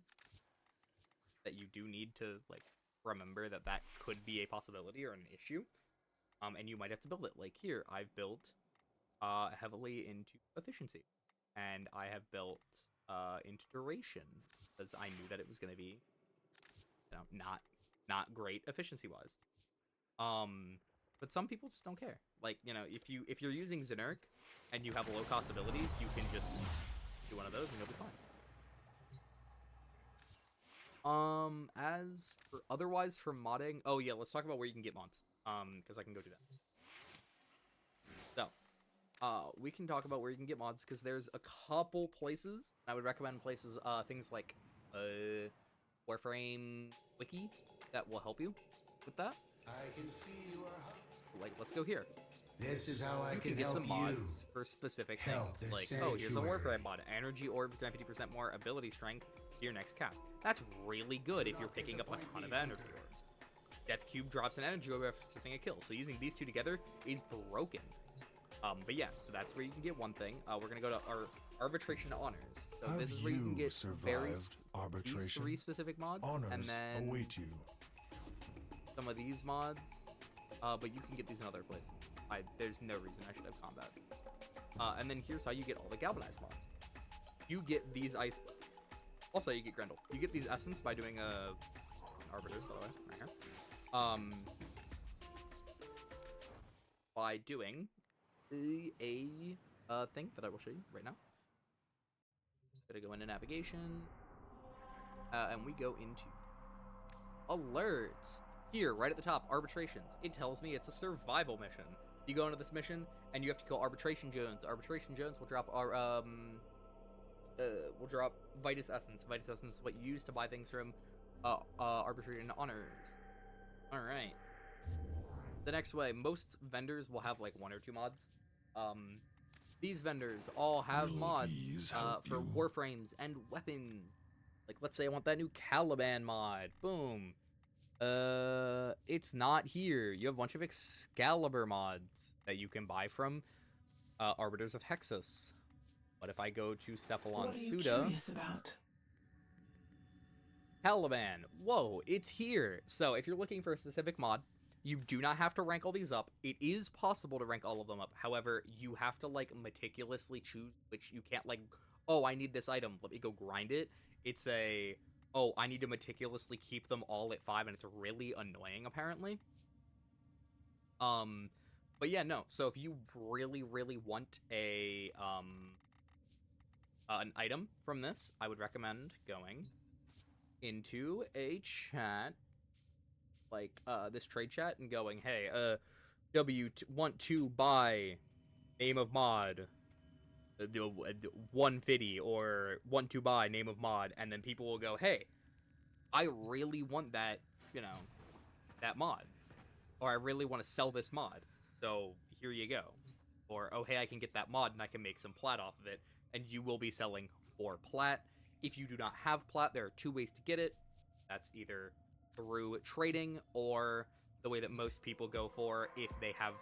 That you do need to, like, remember that that could be a possibility or an issue. And you might have to build it. Like here, I've built heavily into efficiency. And I have built into duration. Because I knew that it was going to be, you know, not great efficiency-wise. But some people just don't care. Like, you know, if you're using Xenurk and you have low-cost abilities, you can just do one of those and you'll be fine. As for otherwise for modding, oh yeah, let's talk about where you can get mods. Because I can go do that. So, we can talk about where you can get mods because there's a couple places. I would recommend places, things like, Warframe Wiki that will help you with that. I can see you are... Like, let's go here. This is how I You can get some mods for specific things. Like, oh, here's a Warframe mod. Energy orbs grant 50% more ability strength to your next cast. That's really good if you're picking up a ton of energy orbs. Death Cube drops an energy orb after assisting a kill. So using these two together is broken. But yeah, so that's where you can get one thing. We're going to go to our Arbitration to Honors. So this is where you can get these 3 specific mods. Honors and then await you. some of these mods. But you can get these in other places. There's no reason I should have combat. And then here's how you get all the galvanized mods. You get these ice... Also, you get Grendel. You get these essence by doing arbiters, by the way, right here. By doing a thing that I will show you right now. Gonna go into navigation, and we go into alerts. Here, right at the top, arbitrations. It tells me it's a survival mission. You go into this mission, and you have to kill Arbitration Jones. Arbitration Jones will drop our will drop Vitus Essence. Vitus Essence is what you use to buy things from Arbitration Honors. Alright. The next way, most vendors will have like 1 or 2 mods. These vendors all have mods for warframes and weapons. Like, let's say I want that new Caliban mod. Boom. It's not here. You have a bunch of Excalibur mods that you can buy from Arbiters of Hexus. But if I go to Cephalon Suda, Caliban, whoa, it's here. So if you're looking for a specific mod, you do not have to rank all these up. It is possible to rank all of them up. However, you have to, like, meticulously choose which. You can't, like, oh, I need this item, let me go grind it. It's a, oh, I need to meticulously keep them all at 5, and it's really annoying, apparently. But yeah, no. So if you really, really want an item from this, I would recommend going into a chat, like this trade chat, and going, hey, want to buy name of mod 150 or want to buy name of mod, and then people will go, hey, I really want that, you know, that mod. Or I really want to sell this mod. So here you go. Or, oh, hey, I can get that mod and I can make some plat off of it. And you will be selling for plat. If you do not have plat, there are two ways to get it. That's either through trading or the way that most people go for if they have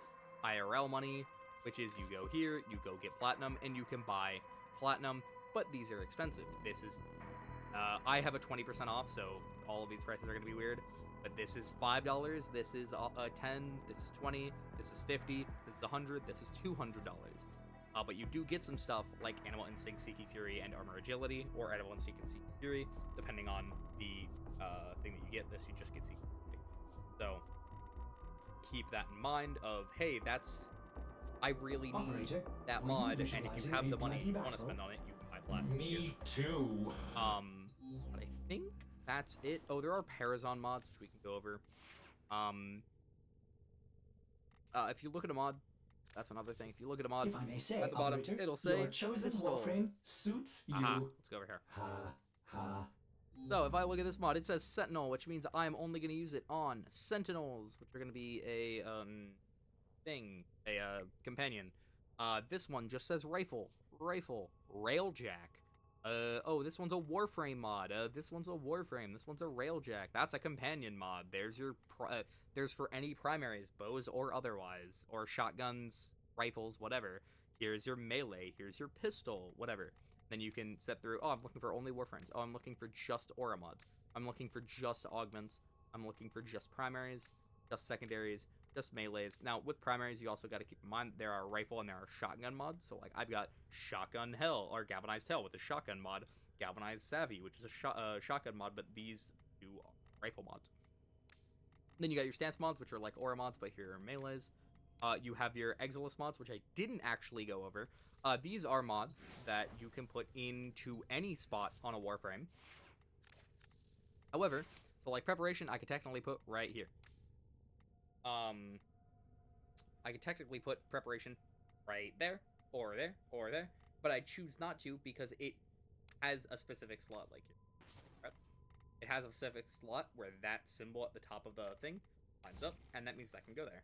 IRL money, which is you go here, you go get platinum, and you can buy platinum, but these are expensive. This is, I have a 20% off, so all of these prices are going to be weird. But this is $5, this is 10, this is 20, this is 50, this is 100, this is $200. But you do get some stuff like Animal Instinct, Seeking Fury, and Armor Agility, or Animal Instinct and Seeking Fury, depending on the thing that you get. This you just get Seeking Fury. So keep that in mind. Of hey, that's I really need Operator, that were you mod, and if you visualizing have a the money bloody you want to battle? spend on it, you can buy plat. Me too. But I think that's it. Oh, there are Parazon mods which we can go over. If you look at a mod, that's another thing. If you look at a mod If I may say, at the bottom, operator, it'll say your chosen pistol. warframe suits you. Aha, let's go over here. Ha ha. So if I look at this mod, it says Sentinel, which means I'm only going to use it on Sentinels, which are going to be a companion. This one just says rifle, railjack. Oh, this one's a warframe mod. This one's a warframe. This one's a railjack. That's a companion mod. There's your there's for any primaries, bows or otherwise, or shotguns, rifles, whatever. Here's your melee. Here's your pistol, whatever. Then you can step through. Oh, I'm looking for only warframes. Oh, I'm looking for just aura mods. I'm looking for just augments. I'm looking for just primaries, just secondaries, just melees. Now, with primaries, you also got to keep in mind there are rifle and there are shotgun mods. So, like, I've got Shotgun Hell, or Galvanized Hell with a shotgun mod, Galvanized Savvy, which is a shotgun mod, but these do rifle mods. Then you got your stance mods, which are like aura mods, but here are melees. You have your Exilis mods, which I didn't actually go over. These are mods that you can put into any spot on a warframe. However, so like preparation, I could technically put right here. I could technically put preparation right there, or there, or there, but I choose not to because it has a specific slot like here. Right? It has a specific slot where that symbol at the top of the thing lines up, and that means that can go there.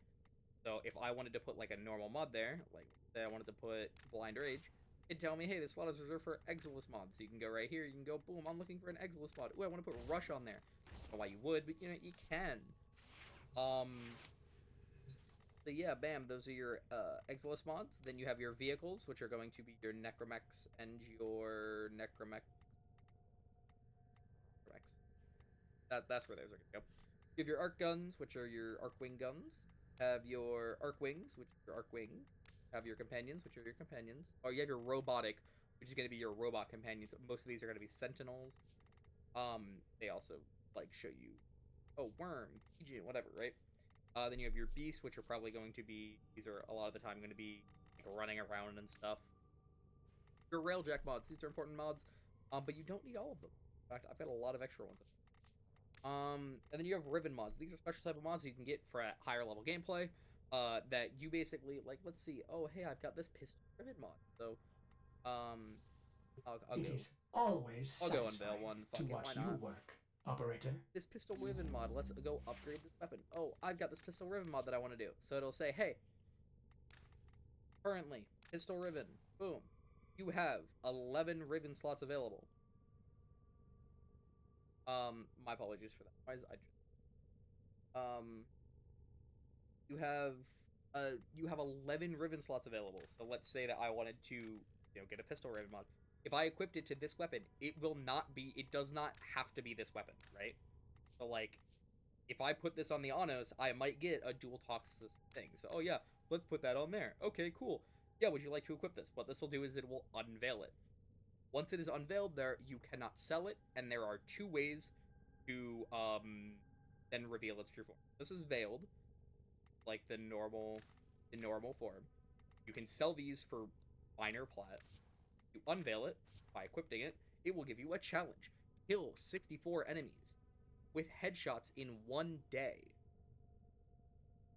So if I wanted to put like a normal mod there, like say I wanted to put Blind Rage, it'd tell me, hey, this slot is reserved for Exilis mods. So you can go right here, you can go, boom, I'm looking for an Exilis mod. Ooh, I want to put Rush on there. I don't know why you would, but you know, you can. So yeah, bam, those are your Exilis mods. Then you have your vehicles, which are going to be your Necromex and your Necromex. That's where those are going to go. You have your Arc Guns, which are your Arcwing guns. Have your Arc Wings, which are your Arc Wing. Have your Companions, which are your Companions. Oh, you have your Robotic, which is going to be your Robot Companions. Most of these are going to be Sentinels. They also, like, show you, oh, Worm, Pigeon, whatever, right? Then you have your Beast, which are probably going to be, these are a lot of the time going to be, like, running around and stuff. Your Railjack mods, these are important mods, but you don't need all of them. In fact, I've got a lot of extra ones. And then you have Riven mods. These are special type of mods you can get for a higher level gameplay. That you basically, like, let's see. Oh, hey, I've got this Pistol Riven mod. So, I'll It go. is always I'll go satisfying unveil one. to Fuck it, watch why you not? work, operator. This Pistol Riven mod. Let's go upgrade this weapon. Oh, I've got this Pistol Riven mod that I want to do. So it'll say, hey, currently, Pistol Riven. Boom. You have 11 Riven slots available. My apologies for that noise. You have 11 Riven slots available. So let's say that I wanted to, get a Pistol Riven mod. If I equipped it to this weapon, it does not have to be this weapon, right? So, like, if I put this on the Anos, I might get a dual toxic thing. So, oh yeah, let's put that on there. Okay, cool. Yeah, would you like to equip this? What this will do is it will unveil it. Once it is unveiled there, you cannot sell it, and there are two ways to, then reveal its true form. This is veiled, like the normal form. You can sell these for minor plat. You unveil it by equipping it. It will give you a challenge. Kill 64 enemies with headshots in 1 day.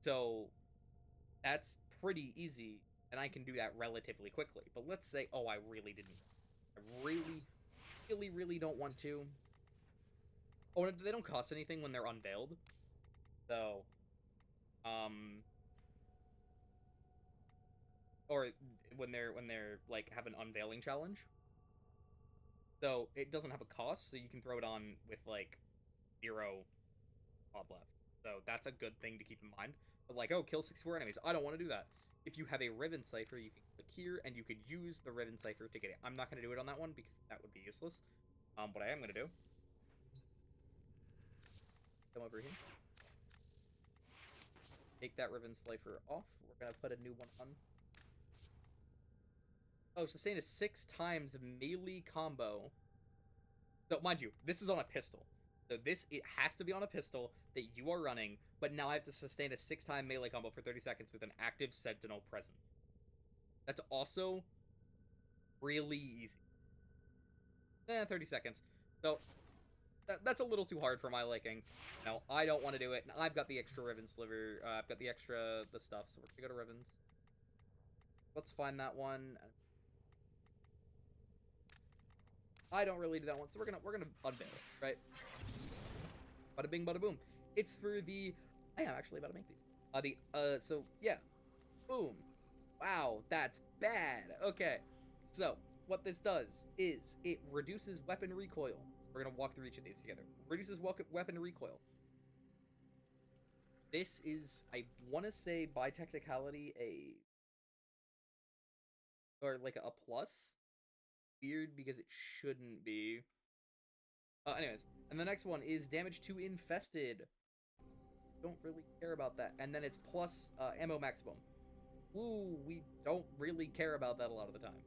So that's pretty easy, and I can do that relatively quickly. But let's say, oh, I really didn't. I really, really, really don't want to. Oh, and they don't cost anything when they're unveiled. So, or when they're like have an unveiling challenge. So it doesn't have a cost, so you can throw it on with like 0 mod left. So that's a good thing to keep in mind. But like, oh, kill 64 enemies. I don't want to do that. If you have a Riven Cipher, you can click here and you could use the Riven Cipher to get it. I'm not going to do it on that one because that would be useless. What I am going to do, come over here, take that Riven Cipher off. We're going to put a new one on. Oh, sustain a 6 times melee combo. So, mind you, this is on a pistol. So it has to be on a pistol that you are running, but now I have to sustain a 6-time melee combo for 30 seconds with an active sentinel present. That's also really easy. 30 seconds. So, that's a little too hard for my liking. No, I don't want to do it, and I've got the extra Riven Sliver, I've got the stuff, so we're gonna go to Rivens. Let's find that one. I don't really do that one, so we're gonna unveil it, right? Bada bing, bada boom. It's for the. I am actually about to make these. So yeah, boom. Wow, that's bad. Okay, so what this does is it reduces weapon recoil. We're gonna walk through each of these together. Reduces weapon recoil. This is, I want to say, by technicality, like a plus. Weird because it shouldn't be. Anyways, and the next one is damage to infested. Don't really care about that. And then it's plus ammo maximum. Ooh, we don't really care about that a lot of the time.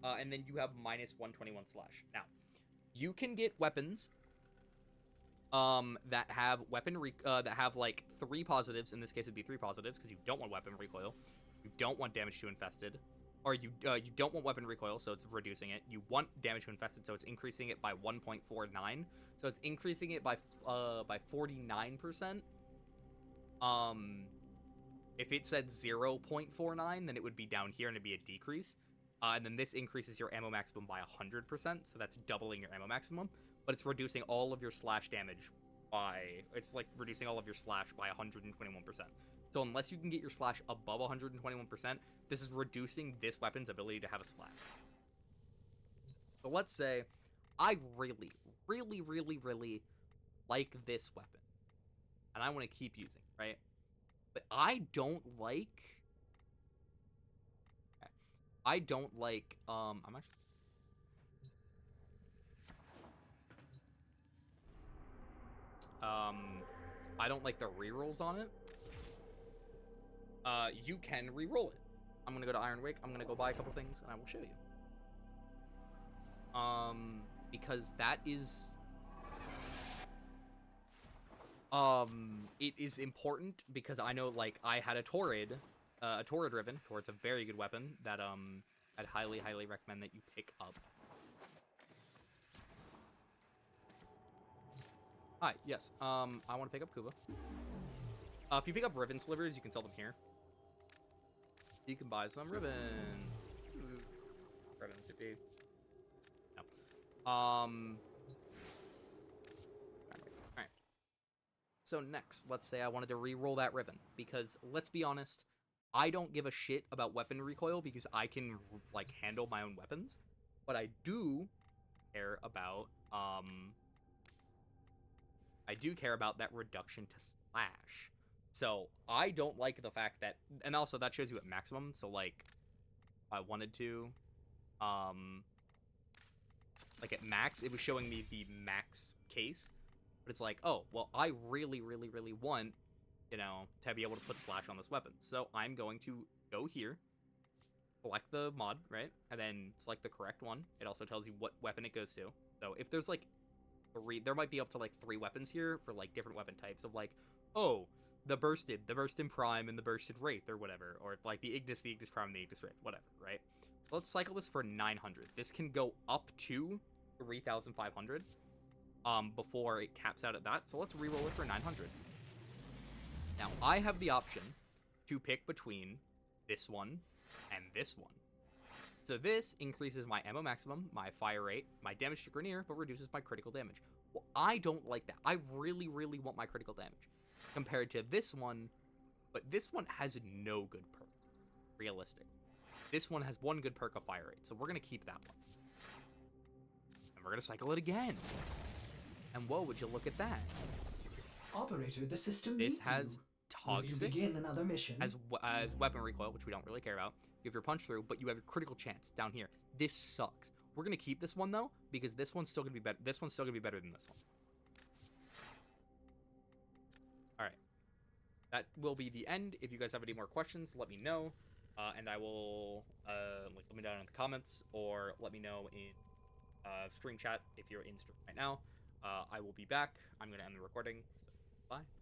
And then you have minus 121 slash. Now, you can get weapons that have that have like 3 positives. In this case, it'd be 3 positives because you don't want weapon recoil. You don't want damage to infested. Or you don't want weapon recoil, so it's reducing it. You want damage to infested, so it's increasing it by 1.49. So it's increasing it by 49%. If it said 0.49, then it would be down here and it'd be a decrease. And then this increases your ammo maximum by 100%, so that's doubling your ammo maximum. But it's reducing all of your slash damage it's like reducing all of your slash by 121%. So unless you can get your slash above 121%, this is reducing this weapon's ability to have a slash. So let's say I really, really, really, really like this weapon. And I want to keep using it, right? But I don't like... I'm actually... I don't like the rerolls on it. You can reroll it. I'm gonna go to Ironwick. I'm gonna go buy a couple things, and I will show you. Because that is... it is important because I know, like, I had a Torrid Riven. Torrid's a very good weapon that, I'd highly, highly recommend that you pick up. Hi, yes, I want to pick up Kuba. If you pick up Riven Slivers, you can sell them here. You can buy some Riven. Riven CP. No. Alright. So next, let's say I wanted to re-roll that Riven, because let's be honest, I don't give a shit about weapon recoil because I can, like, handle my own weapons. But I do care about, that reduction to slash. So I don't like the fact that, and also that shows you at maximum. So like, if I wanted to, like at max, it was showing me the max case. But it's like, oh, well, I really, really, really want, to be able to put slash on this weapon. So I'm going to go here, select the mod, right? And then select the correct one. It also tells you what weapon it goes to. So if there's like there might be up to like 3 weapons here for like different weapon types of like, oh, the Bursted Prime, and the Bursted Wraith, or whatever. Or like the Ignis Prime, and the Ignis Wraith, whatever, right? So let's cycle this for 900. This can go up to 3,500 before it caps out at that. So let's reroll it for 900. Now, I have the option to pick between this one and this one. So this increases my ammo maximum, my fire rate, my damage to Grenier, but reduces my critical damage. Well, I don't like that. I really, really want my critical damage compared to this one, but this one has no good perk. Realistic. This one has one good perk of fire rate, so we're going to keep that one. And we're going to cycle it again. And whoa, would you look at that? Operator, the system This needs has you. Will you toxic, begin another mission? as weapon recoil, which we don't really care about. You have your punch through, but you have your critical chance down here. This sucks. We're gonna keep this one though, because this one's still gonna be better. This one's still gonna be better than this one. All right, that will be the end. If you guys have any more questions, let me know, and I will let me know in the comments or let me know in stream chat if you're in stream right now. I will be back. I'm gonna end the recording. So bye.